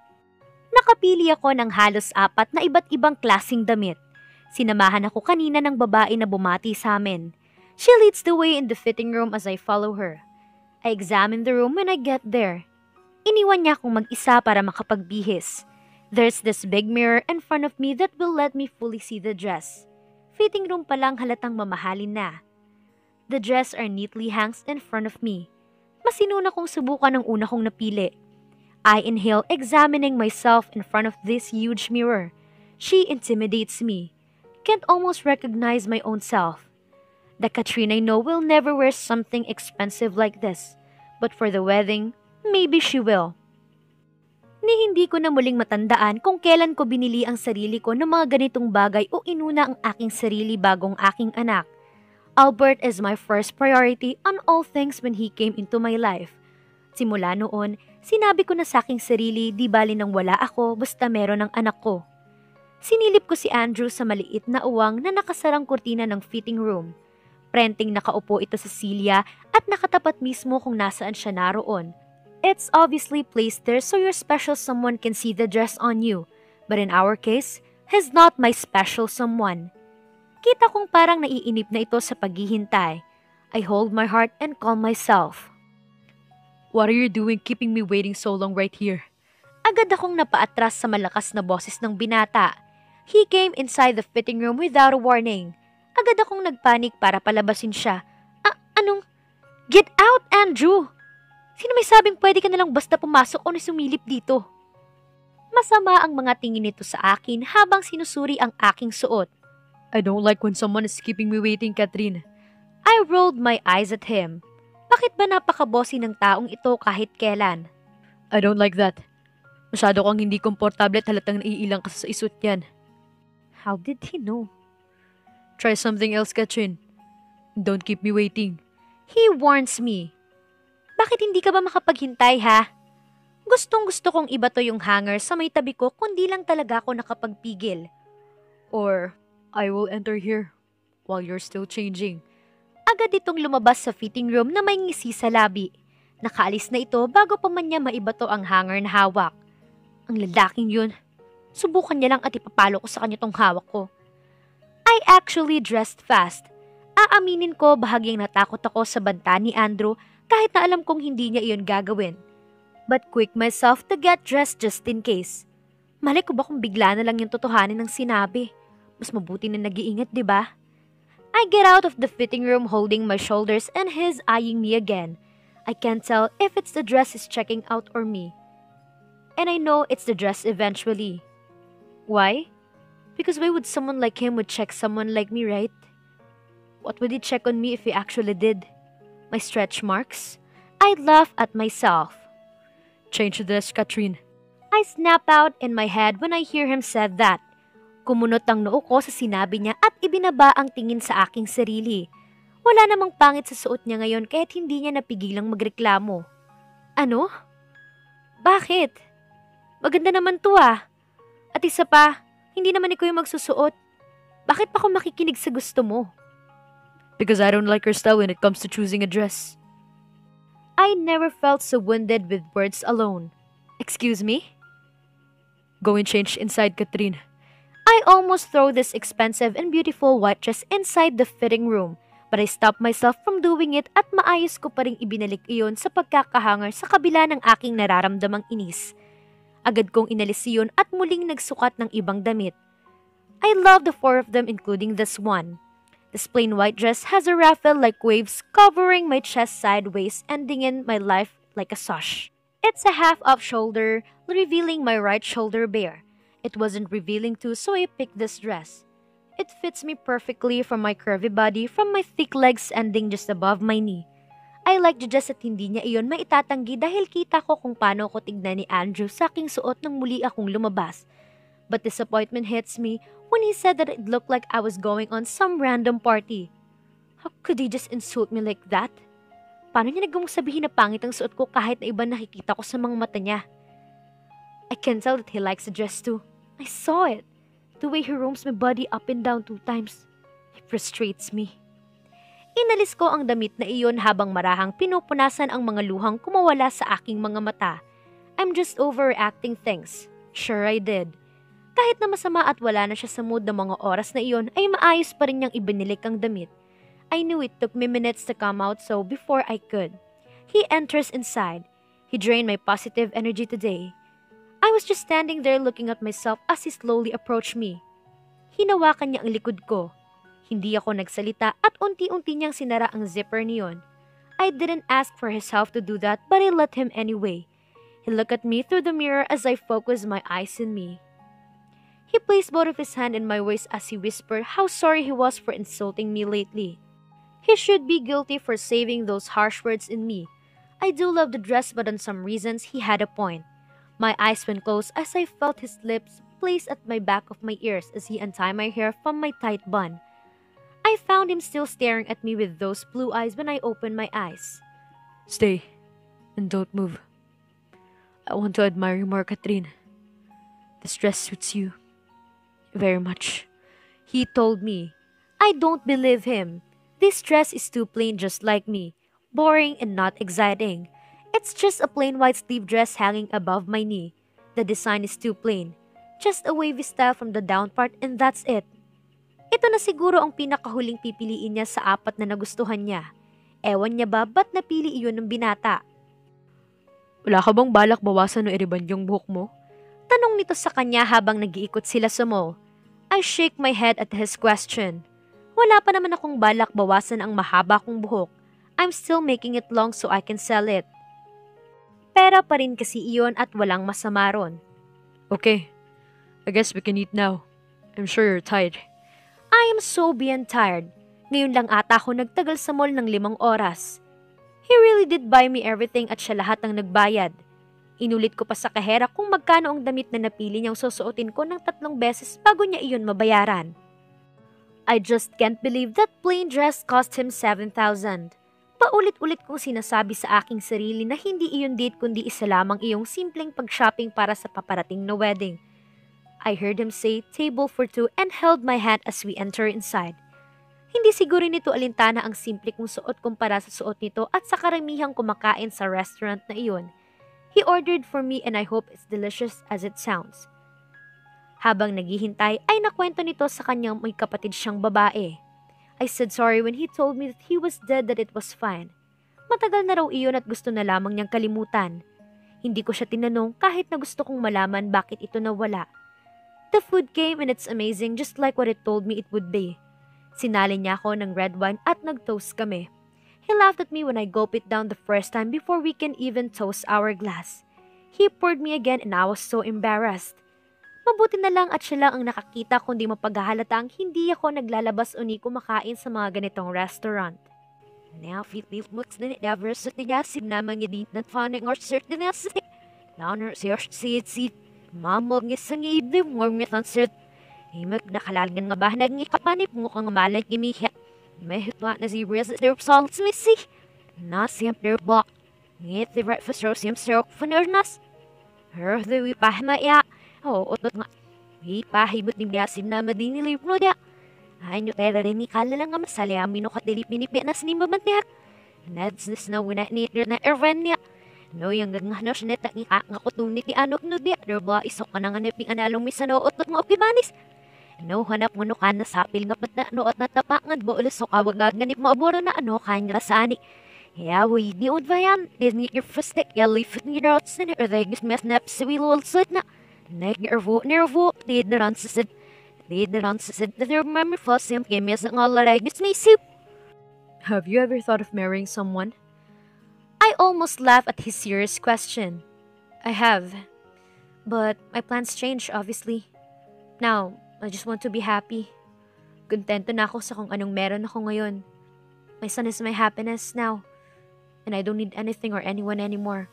[SPEAKER 1] Nakapili ako ng halos 4 na iba't ibang klasing damit. Sinamahan ako kanina ng babae na bumati sa amin. She leads the way in the fitting room as I follow her. I examine the room when I get there. Iniwan niya akong mag-isa para makapagbihis. There's this big mirror in front of me that will let me fully see the dress. Fitting room pa lang halatang mamahalin na. The dress are neatly hangs in front of me. Masinuna kong subukan ang una kong napili. I inhale, examining myself in front of this huge mirror. She intimidates me. Can't almost recognize my own self. The Catherine I know will never wear something expensive like this. But for the wedding, maybe she will. Hindi ko na muling matandaan kung kailan ko binili ang sarili ko ng mga ganitong bagay o inuna ang aking sarili bagong aking anak. Albert is my first priority on all things when he came into my life. Simula noon, sinabi ko na sa aking sarili di bali nang wala ako basta meron ng anak ko. Sinilip ko si Andrew sa maliit na uwang na nakasarang kurtina ng fitting room. Prenting nakaupo ito sa silya at nakatapat mismo kung nasaan siya naroon. It's obviously placed there so your special someone can see the dress on you. But in our case, he's not my special someone. Kita kong parang naiinip na ito sa paghihintay. I hold my heart and calm myself.
[SPEAKER 2] What are you doing keeping me waiting so long right here?
[SPEAKER 1] Agad akong napaatras sa malakas na boses ng binata. He came inside the fitting room without a warning. Agad akong nagpanik para palabasin siya. Anong? Get out, Andrew! Sino may sabing pwede ka nalang basta pumasok o sumilip dito? Masama ang mga tingin nito sa akin habang sinusuri ang aking suot.
[SPEAKER 2] I don't like when someone is keeping me waiting, Catherine.
[SPEAKER 1] I rolled my eyes at him. Bakit ba napaka-bossy ng taong ito kahit kailan?
[SPEAKER 2] I don't like that. Masyado kang hindi komportable at halatang naiilang ka sa isuot yan.
[SPEAKER 1] How did he know?
[SPEAKER 2] Try something else, Catherine. Don't keep me waiting.
[SPEAKER 1] He warns me. Bakit hindi ka ba makapaghintay, ha? Gustong-gusto kong iba to yung hanger sa may tabi ko kundi lang talaga ako nakapagpigil.
[SPEAKER 2] Or I will enter here while you're still changing.
[SPEAKER 1] Agad itong lumabas sa fitting room na may ngisi sa labi. Nakaalis na ito bago pa man niya maibato ang hanger na hawak. Ang lalaking yun. Subukan niya lang at ipapalo ko sa kanya tong hawak ko. I I actually dressed fast. Aaminin ko bahagyang natakot ako sa banta ni Andrew kahit na alam kong hindi niya iyon gagawin. But quick myself to get dressed just in case. Malay ko ba kung bigla na lang yung totohanin ng sinabi? Mas mabuti na nag-iingat, di ba? I get out of the fitting room holding my shoulders and his eyeing me again. I can't tell if it's the dress he's checking out or me. And I know it's the dress eventually. Why? Because why would someone like him would check someone like me, right? What would he check on me if he actually did? My stretch marks? I'd laugh at myself.
[SPEAKER 2] Change the dress, Katrin.
[SPEAKER 1] I snap out in my head when I hear him said that. Kumunot ang noo ko sa sinabi niya at ibinaba ang tingin sa aking sarili. Wala namang pangit sa suot niya ngayon kahit hindi niya napigilang magreklamo. Ano? Bakit? Maganda naman to ah. At isa pa, hindi naman ikaw yung magsusuot. Bakit pa ako makikinig sa gusto mo?
[SPEAKER 2] Because I don't like your style when it comes to choosing a dress.
[SPEAKER 1] I never felt so wounded with words alone. Excuse me?
[SPEAKER 2] Go and change inside, Katrin.
[SPEAKER 1] I almost throw this expensive and beautiful white dress inside the fitting room. But I stopped myself from doing it at maayos ko pa ring ibinalik iyon sa pagkakahangar sa kabila ng aking nararamdamang inis. Agad kong inalis iyon at muling nagsukat ng ibang damit. I love the four of them including this one. This plain white dress has a ruffle like waves covering my chest sideways, ending in my life like a sash. It's a half-off shoulder, revealing my right shoulder bare. It wasn't revealing too, so I picked this dress. It fits me perfectly from my curvy body, from my thick legs ending just above my knee. I like the dress at hindi niya iyon maitatanggi dahil kita ko kung paano ko tignan ni Andrew sa aking suot nang muli akong lumabas. But disappointment hits me when he said that it looked like I was going on some random party. How could he just insult me like that? Paano niya nagawang sabihin na pangit ang suot ko kahit na iba nakikita ko sa mga mata niya? I can tell that he likes the dress too. I saw it. The way he roams my body up and down 2 times. It frustrates me. Inalis ko ang damit na iyon habang marahang pinupunasan ang mga luhang kumawala sa aking mga mata. I'm just overreacting things. Sure I did. Kahit na masama at wala na siya sa mood ng mga oras na iyon, ay maayos pa rin niyang ibinilik ang damit. I knew it took me minutes to come out so before I could. He enters inside. He drained my positive energy today. I was just standing there looking at myself as he slowly approached me. Hinawakan niya ang likod ko. Hindi ako nagsalita at unti-unti niyang sinara ang zipper niyon. I didn't ask for his help to do that but I let him anyway. He looked at me through the mirror as I focused my eyes on me. He placed both of his hands in my waist as he whispered how sorry he was for insulting me lately. He should be guilty for saving those harsh words in me. I do love the dress but on some reasons he had a point. My eyes went closed as I felt his lips placed at my back of my ears as he untied my hair from my tight bun. I found him still staring at me with those blue eyes when I opened my eyes.
[SPEAKER 2] Stay and don't move. I want to admire you more, Katrin. This dress suits you very much.
[SPEAKER 1] He told me. I don't believe him. This dress is too plain just like me. Boring and not exciting. It's just a plain white sleeve dress hanging above my knee. The design is too plain. Just a wavy style from the down part and that's it. Ito na siguro ang pinakahuling pipiliin niya sa 4 na nagustuhan niya. Ewan niya ba ba't napili iyon ng binata?
[SPEAKER 2] Wala ka bang balak bawasan o iriban yung buhok mo?
[SPEAKER 1] Tanong nito sa kanya habang nag-iikot sila sa mall. I shake my head at his question. Wala pa naman akong balak bawasan ang mahaba kong buhok. I'm still making it long so I can sell it. Pera pa rin kasi iyon at walang masama ron.
[SPEAKER 2] Okay, I guess we can eat now. I'm sure you're tired.
[SPEAKER 1] I am so beyond tired. Ngayon lang ata ako nagtagal sa mall ng 5 oras. He really did buy me everything at siya lahat ang nagbayad. Inulit ko pa sa kahera kung magkano ang damit na napili niyang susuotin ko ng 3 beses bago niya iyon mabayaran. I just can't believe that plain dress cost him 7,000. Paulit-ulit kong sinasabi sa aking sarili na hindi iyon date kundi isa lamang iyong simpleng pag-shopping para sa paparating na wedding. I heard him say table for 2 and held my hand as we enter inside. Hindi siguro nito alintana ang simple kong suot kumpara sa suot nito at sa karamihang kumakain sa restaurant na iyon. He ordered for me and I hope it's delicious as it sounds. Habang naghihintay ay nakwento nito sa kanyang may kapatid siyang babae. I said sorry when he told me that he was dead, that it was fine. Matagal na raw iyon at gusto na lamang niyang kalimutan. Hindi ko siya tinanong kahit na gusto kong malaman bakit ito nawala. The food came and it's amazing just like what it told me it would be. Sinali niya ako ng red wine at nag-toast kami. He laughed at me when I gulped it down the first time before we can even toast our glass. He poured me again and I was so embarrassed. Mabuti na lang at siya lang ang nakakita kundi mapaghahalata ang hindi ako naglalabas o ni kumakain sa mga ganitong restaurant. Now, Philip looks na never sa tiyasin na mga di na fanning or certain na sa launer siya si mamog ng isang ibig mo ng concert. Himag nakalagan nga ba nang ikapanip mo kang malag imiha. May hitwa na si Resident Salts Missy. Na siyempre ba? Ngit the breakfast roast yung syrup fanernas. Her the wipahmaya. Oo, otot nga. Wipahibot ng biyasin na madinilip mo dia. Ay nyo tera rin ikala lang nga masali amin o katilip pinipinas ni mabantiyak. Nadsnas na wina ni na ervan niya. No, yung gagano siya neta nga kutunit ni anok no dia. Derba isok ka na nga naping analong misano otot nga okibanis. No, hanap mo no ka na sapil nga pat na noot na tapangan bo ulis so kawag nga ganip maaboro na ano kanya rasani. Yawi, di udvayan. Disney your first stick, ya leaf ni rots na or they gis mes nap sa wilol sud na. Nervo, did the ransid, that they remember for him came as an all like it's me soup.
[SPEAKER 2] Have you ever thought of marrying someone?
[SPEAKER 1] I almost laughed at his serious question. I have, but my plans change obviously. Now, I just want to be happy. Kontento na ako sa kung anong meron ako ngayon. My son is my happiness now, and I don't need anything or anyone anymore.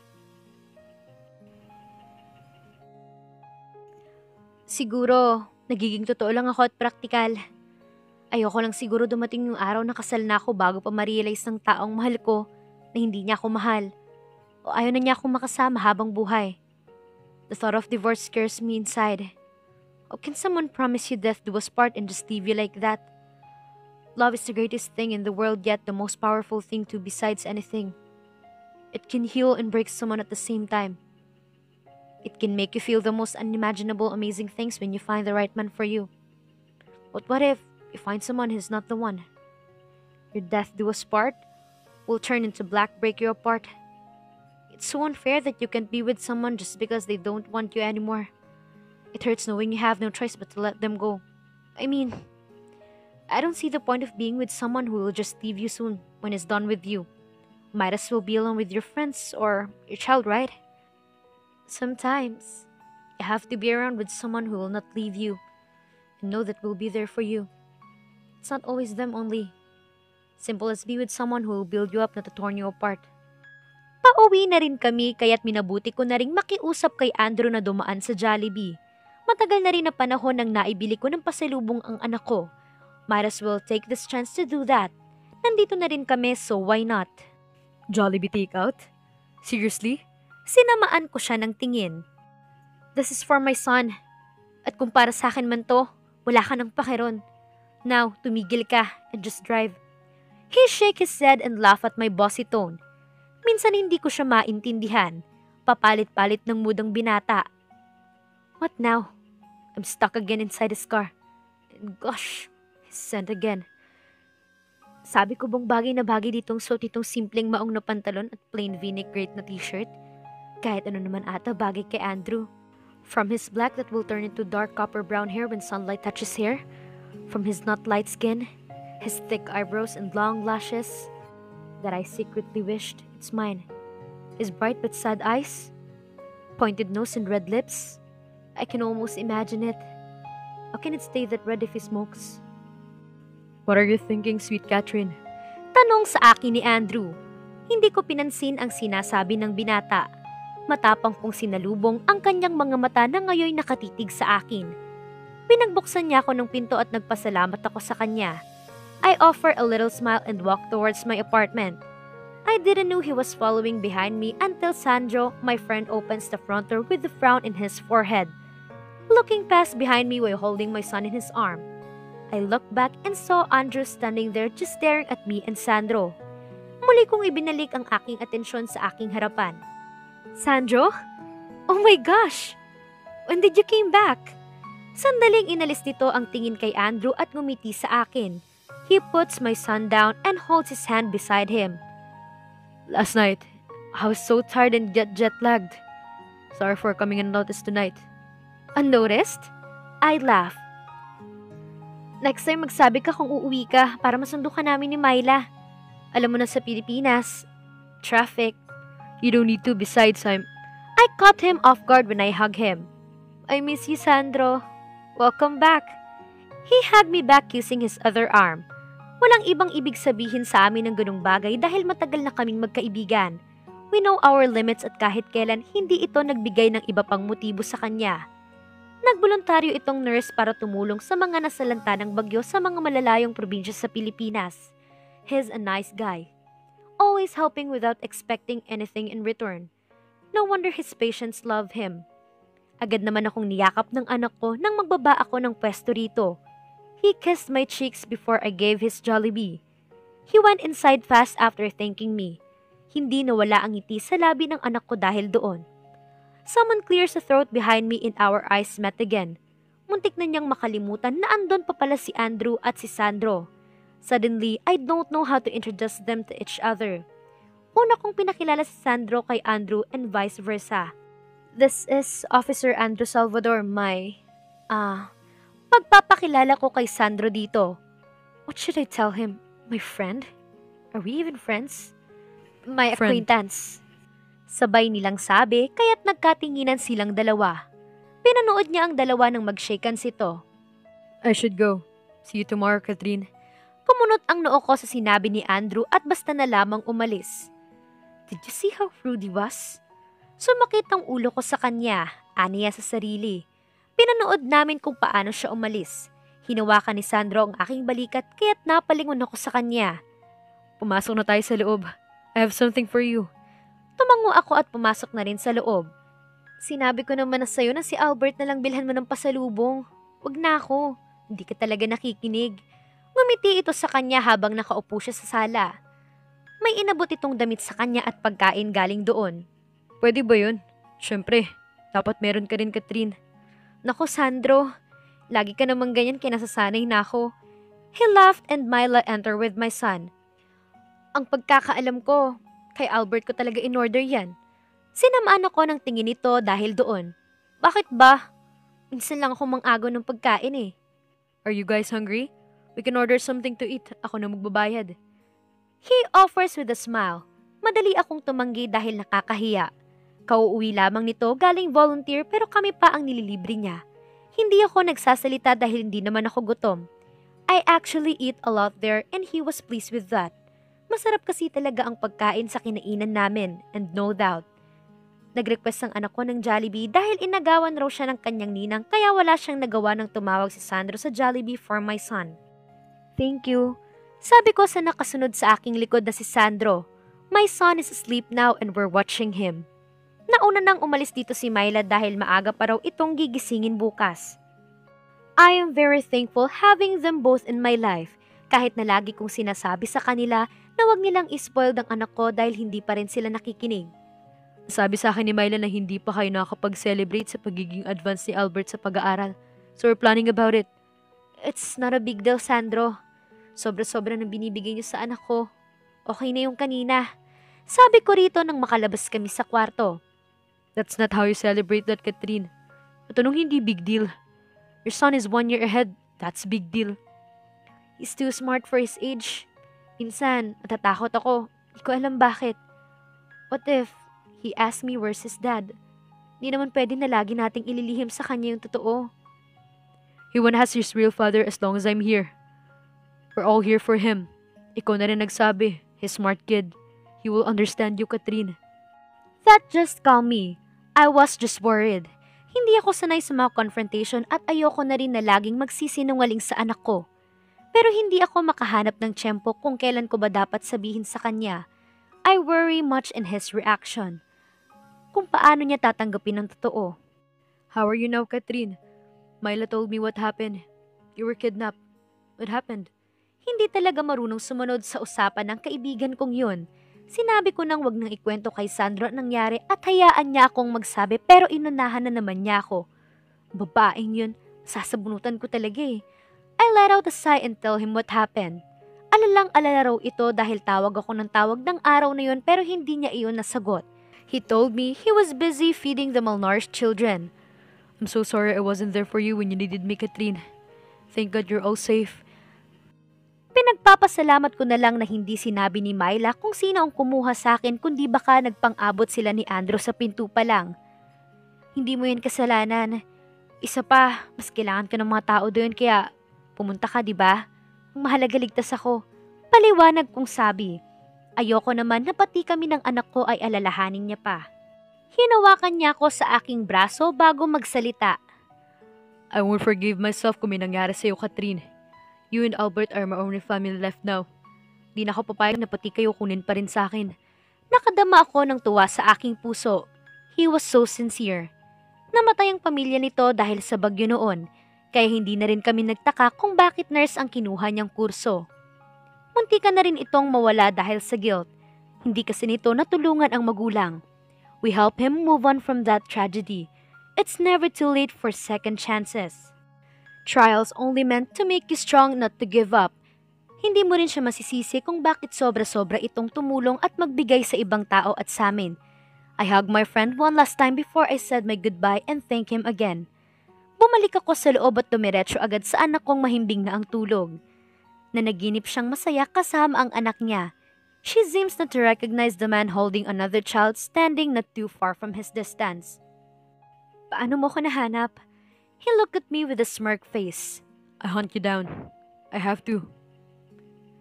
[SPEAKER 1] Siguro, nagiging totoo lang ako at praktikal. Ayoko lang siguro dumating yung araw na kasal na ako bago pa ma-realize ng taong mahal ko na hindi niya ako mahal. O ayaw na niya akong makasama habang buhay. The thought of divorce scares me inside. How can someone promise you death do us part and just leave you like that? Love is the greatest thing in the world, yet the most powerful thing too besides anything. It can heal and break someone at the same time. It can make you feel the most unimaginable, amazing things when you find the right man for you. But what if you find someone who's not the one? Your death do us part will turn into black, break you apart. It's so unfair that you can't be with someone just because they don't want you anymore. It hurts knowing you have no choice but to let them go. I mean, I don't see the point of being with someone who will just leave you soon when it's done with you. Might as well be alone with your friends or your child, right? Sometimes, you have to be around with someone who will not leave you and know that will be there for you. It's not always them only. Simple as be with someone who will build you up, not to torn you apart. Pauwi na rin kami kaya't minabuti ko na rin makiusap kay Andrew na dumaan sa Jollibee. Matagal na rin na panahon nang naibili ko ng pasalubong ang anak ko. Might as well take this chance to do that. Nandito na rin kami so why not?
[SPEAKER 2] Jollibee takeout? Seriously?
[SPEAKER 1] Sinamaan ko siya ng tingin. This is for my son. At kung para sa akin man to, wala ka ng pakiron. Now, tumigil ka and just drive. He shake his head and laugh at my bossy tone. Minsan hindi ko siya maintindihan. Papalit-palit ng mudang binata. What now? I'm stuck again inside his car. And gosh, he's sent again. Sabi ko bang bagay na bagay ditong suot itong simpleng maong na pantalon at plain v-neck great na t-shirt? Kahit ano naman ata bagay kay Andrew. From his black that will turn into dark copper brown hair when sunlight touches hair. From his not light skin. His thick eyebrows and long lashes. That I secretly wished it's mine. His bright but sad eyes. Pointed nose and red lips. I can almost imagine it. How can it stay that red if he smokes?
[SPEAKER 2] What are you thinking, sweet Catherine?
[SPEAKER 1] Tanong sa akin ni Andrew. Hindi ko pinansin ang sinasabi ng binata. Matapang kong sinalubong ang kanyang mga mata na ngayon nakatitig sa akin. Pinagbuksan niya ako ng pinto at nagpasalamat ako sa kanya. I offer a little smile and walk towards my apartment. I didn't know he was following behind me until Sandro, my friend, opens the front door with a frown in his forehead. Looking past behind me while holding my son in his arm. I looked back and saw Andrew standing there just staring at me and Sandro. Muli kong ibinalik ang aking atensyon sa aking harapan. Sandro? Oh my gosh! When did you came back? Sandaling inalis nito ang tingin kay Andrew at ngumiti sa akin. He puts my son down and holds his hand beside him.
[SPEAKER 2] Last night, I was so tired and jet-lagged. Sorry for coming unnoticed tonight.
[SPEAKER 1] Unnoticed? I laugh. Next time magsabi ka kung uuwi ka para masundo ka namin ni Myla. Alam mo na sa Pilipinas, traffic.
[SPEAKER 2] You don't need to, besides I
[SPEAKER 1] caught him off guard when I hug him. I miss you, Sandro. Welcome back. He hugged me back kissing his other arm. Walang ibang ibig sabihin sa amin ng ganung bagay dahil matagal na kaming magkaibigan. We know our limits at kahit kailan hindi ito nagbigay ng iba pang motibo sa kanya. Nagboluntaryo itong nurse para tumulong sa mga nasalanta ng bagyo sa mga malalayong probinsya sa Pilipinas. He's a nice guy. Always helping without expecting anything in return. No wonder his patients love him. Agad naman akong niyakap ng anak ko nang magbaba ako ng pwesto rito. He kissed my cheeks before I gave his Jollibee. He went inside fast after thanking me. Hindi nawala ang ngiti sa labi ng anak ko dahil doon. Someone clears the throat behind me and our eyes met again. Muntik na niyang makalimutan na andon pa pala si Andrew at si Sandro. Suddenly, I don't know how to introduce them to each other. Una kong pinakilala si Sandro kay Andrew and vice versa. This is Officer Andrew Salvador, pagpapakilala ko kay Sandro dito. What should I tell him? My friend? Are we even friends? My acquaintance. Sabay nilang sabi, kaya't nagkatinginan silang dalawa. Pinanood niya ang dalawa nang mag-shake hands ito.
[SPEAKER 2] I should go. See you tomorrow, Catherine.
[SPEAKER 1] Kumunot ang noo ko sa sinabi ni Andrew at basta na lamang umalis. Did you see how rude he was? Sumakit ang ulo ko sa kanya, aniya sa sarili. Pinanood namin kung paano siya umalis. Hinawakan ni Sandro ang aking balikat kaya't napalingon ako sa kanya.
[SPEAKER 2] Pumasok na tayo sa loob. I have something for you.
[SPEAKER 1] Tumango ako at pumasok na rin sa loob. Sinabi ko naman na sa'yo na si Albert na lang bilhan mo ng pasalubong. Wag na ako. Hindi ka talaga nakikinig. Ngumiti ito sa kanya habang nakaupo siya sa sala. May inabot itong damit sa kanya at pagkain galing doon.
[SPEAKER 2] Pwede ba yun? Siyempre, dapat meron ka rin, Catherine.
[SPEAKER 1] Nako, Sandro. Lagi ka namang ganyan kaya nasasanay na ako. He laughed and Myla entered with my son. Ang pagkakaalam ko, kay Albert ko talaga in-order yan. Sinamaan ako ng tingin nito dahil doon. Bakit ba? Minsan lang ako mang-agaw ng pagkain eh.
[SPEAKER 2] Are you guys hungry? We can order something to eat. Ako na magbabayad.
[SPEAKER 1] He offers with a smile. Madali akong tumanggi dahil nakakahiya. Kauuwi lamang nito galing volunteer pero kami pa ang nililibre niya. Hindi ako nagsasalita dahil hindi naman ako gutom. I actually eat a lot there and he was pleased with that. Masarap kasi talaga ang pagkain sa kinainan namin and no doubt. Nag-request ang anak ko ng Jollibee dahil inagawan raw siya ng kanyang ninang kaya wala siyang nagawa ng tumawag si Sandro sa Jollibee for my son. Thank you. Sabi ko sa nakasunod sa aking likod na si Sandro. My son is asleep now and we're watching him. Nauna nang umalis dito si Myla dahil maaga pa raw itong gigisingin bukas. I am very thankful having them both in my life kahit na lagi kong sinasabi sa kanila na wag nilang ispoil ang anak ko dahil hindi pa rin sila nakikinig.
[SPEAKER 2] Sabi sa akin ni Myla na hindi pa kayo nakakapag-celebrate sa pagiging advance ni Albert sa pag-aaral. So we're planning about it.
[SPEAKER 1] It's not a big deal, Sandro. Sobra-sobra nang binibigay niyo sa anak ko. Okay na yung kanina. Sabi ko rito nang makalabas kami sa kwarto.
[SPEAKER 2] That's not how you celebrate that, Catherine. At anong hindi big deal? Your son is 1 year ahead. That's big deal.
[SPEAKER 1] He's too smart for his age. Minsan, natatakot ako. Hindi ko alam bakit. What if he asked me where's his dad? Di naman pwede na lagi nating ililihim sa kanya yung totoo.
[SPEAKER 2] He won't ask his real father as long as I'm here. We're all here for him. Ikaw na rin nagsabi. He's smart kid. He will understand you, Catherine.
[SPEAKER 1] That just calmed me. I was just worried. Hindi ako sanay sa mga confrontation at ayoko na rin na laging magsisinungaling sa anak ko. Pero hindi ako makahanap ng tiyempo kung kailan ko ba dapat sabihin sa kanya. I worry much in his reaction. Kung paano niya tatanggapin ang totoo.
[SPEAKER 2] How are you now, Catherine? Myla told me what happened. You were kidnapped. What happened?
[SPEAKER 1] Hindi talaga marunong sumunod sa usapan ng kaibigan kong yun. Sinabi ko nang wag nang ikwento kay Sandro ang nangyari at hayaan niya akong magsabi pero inunahan na naman niya ako. Babaeng yun, Sasabunutan ko talaga eh. I let out a sigh and tell him what happened. Alalang-alala raw ito dahil tawag ako ng tawag ng araw na yun pero hindi niya iyon nasagot. He told me he was busy feeding the malnourished children. I'm so sorry I wasn't there for you when you needed me, Catherine. Thank God you're all safe. Pinagpapasalamat ko na lang na hindi sinabi ni Myla kung sino ang kumuha sa akin kundi baka nagpang-abot sila ni Andrew sa pinto pa lang. Hindi mo yun kasalanan. Isa pa, mas kailangan ka ng mga tao doon kaya pumunta ka, di ba? Ang mahalaga ligtas ako. Paliwanag kong sabi. Ayoko naman na pati kami ng anak ko ay alalahanin niya pa. Hinawakan niya ako sa aking braso bago magsalita. I won't forgive myself kung may nangyari sa'yo, Catherine. You and Albert are my only family left now. Di na ako papayag na pati kayo kunin pa rin sa akin. Nakadama ako ng tuwa sa aking puso. He was so sincere. Namatay ang pamilya nito dahil sa bagyo noon, kaya hindi na rin kami nagtaka kung bakit nurse ang kinuha niyang kurso. Munti ka na rin itong mawala dahil sa guilt. Hindi kasi nito natulungan ang magulang. We help him move on from that tragedy. It's never too late for second chances. Trials only meant to make you strong not to give up. Hindi mo rin siya masisisi kung bakit sobra-sobra itong tumulong at magbigay sa ibang tao at sa amin. I hugged my friend one last time before I said my goodbye and thanked him again. Bumalik ako sa loob at dumiretso agad sa anak kong mahimbing na ang tulog. Nanaginip siyang masaya kasama ang anak niya. She seems not to recognize the man holding another child standing not too far from his distance. Paano mo ko nahanap? He looked at me with a smirk face. I hunt you down. I have to.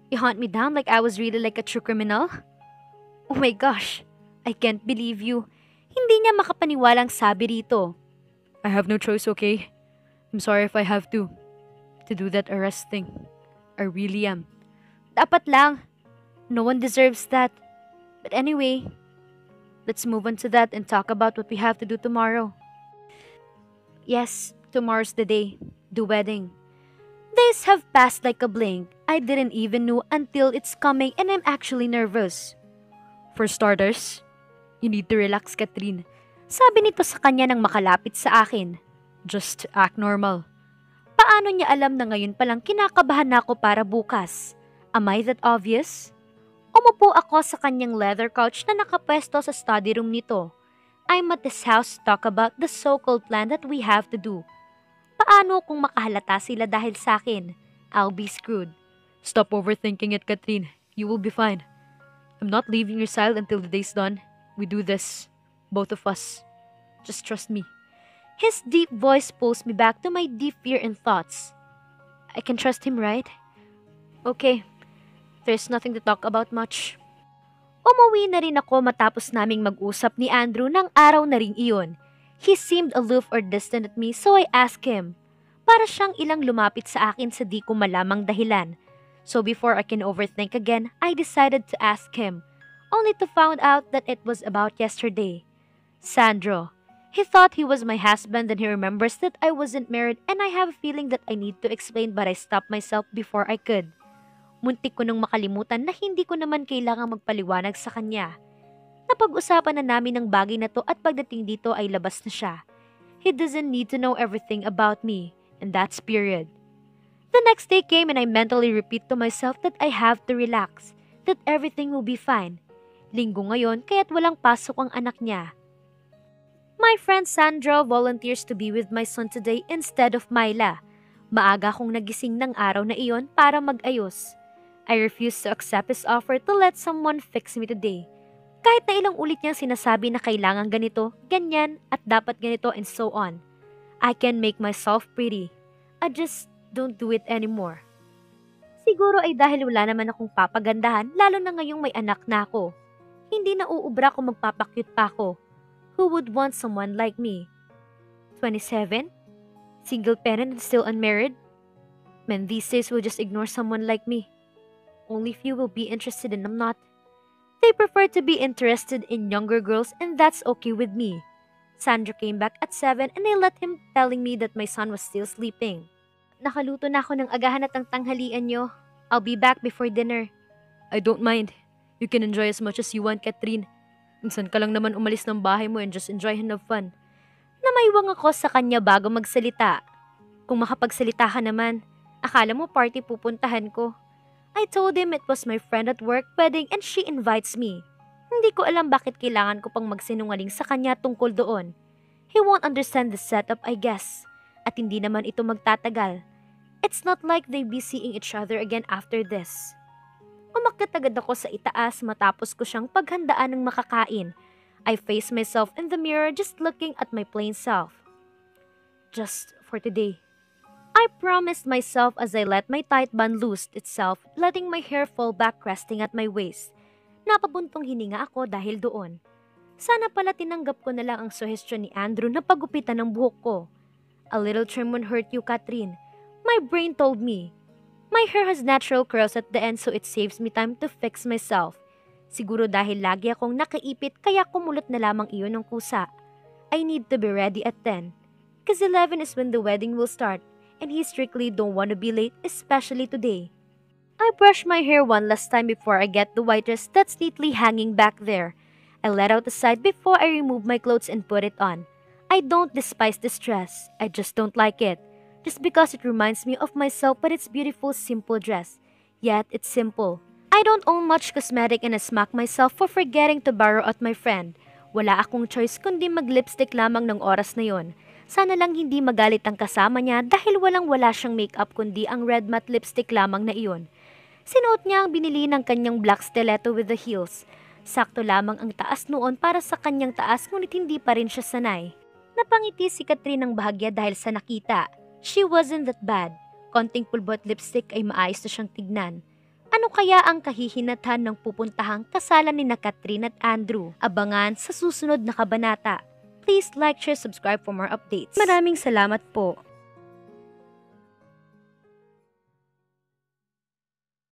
[SPEAKER 1] You hunt me down like I was really like a true criminal? Oh my gosh, I can't believe you. Hindi niya makapaniwalang sabi rito. I have no choice, okay? I'm sorry if I have to do that arrest thing. I really am. Dapat lang. No one deserves that. But anyway, let's move on to that and talk about what we have to do tomorrow. Yes, tomorrow's the day, the wedding. Days have passed like a blink. I didn't even know until it's coming and I'm actually nervous. For starters, you need to relax, Catherine. Sabi nito sa kanya nang makalapit sa akin. Just act normal. Paano niya alam na ngayon palang kinakabahan na ako para bukas? Am I that obvious? Umupo ako sa kanyang leather couch na nakapwesto sa study room nito. I'm at this house to talk about the so-called plan that we have to do. Paano kung makahalata sila dahil sa akin? I'll be screwed. Stop overthinking it, Catherine. You will be fine. I'm not leaving your side until the day's done. We do this. Both of us. Just trust me. His deep voice pulls me back to my deep fear and thoughts. I can trust him, right? Okay. There's nothing to talk about much. Umuwi na rin ako matapos naming mag-usap ni Andrew ng araw na ring iyon. He seemed aloof or distant at me so I asked him. Para siyang ilang lumapit sa akin sa di ko malamang dahilan. So before I can overthink again, I decided to ask him. Only to find out that it was about yesterday. Sandro. He thought he was my husband and he remembers that I wasn't married and I have a feeling that I need to explain but I stopped myself before I could. Muntik ko nang makalimutan na hindi ko naman kailangang magpaliwanag sa kanya. Napag-usapan na namin ang bagay na to at pagdating dito ay labas na siya. He doesn't need to know everything about me, and that's period. The next day came and I mentally repeat to myself that I have to relax, that everything will be fine. Linggo ngayon kaya't walang pasok ang anak niya. My friend Sandra volunteers to be with my son today instead of Myla. Maaga akong nagising ng araw na iyon para mag-ayos. I refused to accept his offer to let someone fix me today. Kahit na ilang ulit niyang sinasabi na kailangan ganito, ganyan, at dapat ganito and so on. I can make myself pretty. I just don't do it anymore. Siguro ay dahil wala naman akong papagandahan lalo na ngayong may anak na ako. Hindi na uubra kung magpapakyut pa ako. Who would want someone like me? 27? Single parent and still unmarried? Men these days will just ignore someone like me. Only few will be interested and I'm not. They prefer to be interested in younger girls and that's okay with me. Sandra came back at 7 and I let him telling me that my son was still sleeping. Nakaluto na ako ng agahan at ang tanghalian nyo. I'll be back before dinner. I don't mind. You can enjoy as much as you want, Catherine. Minsan ka lang naman umalis ng bahay mo and just enjoy and have fun. Namaiwang ako sa kanya bago magsalita. Kung makapagsalita ka naman, akala mo party pupuntahan ko. I told him it was my friend at work wedding and she invites me. Hindi ko alam bakit kailangan ko pang magsinungaling sa kanya tungkol doon. He won't understand the setup, I guess. At hindi naman ito magtatagal. It's not like they be seeing each other again after this. Umakyat agad ako sa itaas matapos ko siyang paghandaan ng makakain. I faced myself in the mirror just looking at my plain self. Just for today. I promised myself as I let my tight bun loose itself, letting my hair fall back resting at my waist. Napabuntong hininga ako dahil doon. Sana pala tinanggap ko na lang ang suggestion ni Andrew na pagupitan ng buhok ko. A little trim won't hurt you, Catherine. My brain told me. My hair has natural curls at the end so it saves me time to fix myself. Siguro dahil lagi akong nakaipit kaya kumulot na lamang iyon ng kusa. I need to be ready at 10. Cause 11 is when the wedding will start. And he strictly don't want to be late, especially today. I brush my hair one last time before I get the white dress that's neatly hanging back there. I let out the side before I remove my clothes and put it on. I don't despise this dress, I just don't like it. Just because it reminds me of myself but it's beautiful simple dress. Yet it's simple. I don't own much cosmetic and I smack myself for forgetting to borrow at my friend. Wala akong choice kundi mag-lipstick lamang ng oras na yon. Sana lang hindi magalit ang kasama niya dahil walang-wala siyang makeup kundi ang red matte lipstick lamang na iyon. Sinuot niya ang binili ng kanyang black stiletto with the heels. Sakto lamang ang taas noon para sa kanyang taas ngunit hindi pa rin siya sanay. Napangiti si Catherine ng bahagya dahil sa nakita. She wasn't that bad. Konting pulbot lipstick ay maayos na siyang tignan. Ano kaya ang kahihinathan ng pupuntahang kasalan ni na Catherine at Andrew? Abangan sa susunod na kabanata. Please like, share, subscribe for more updates. Maraming salamat po.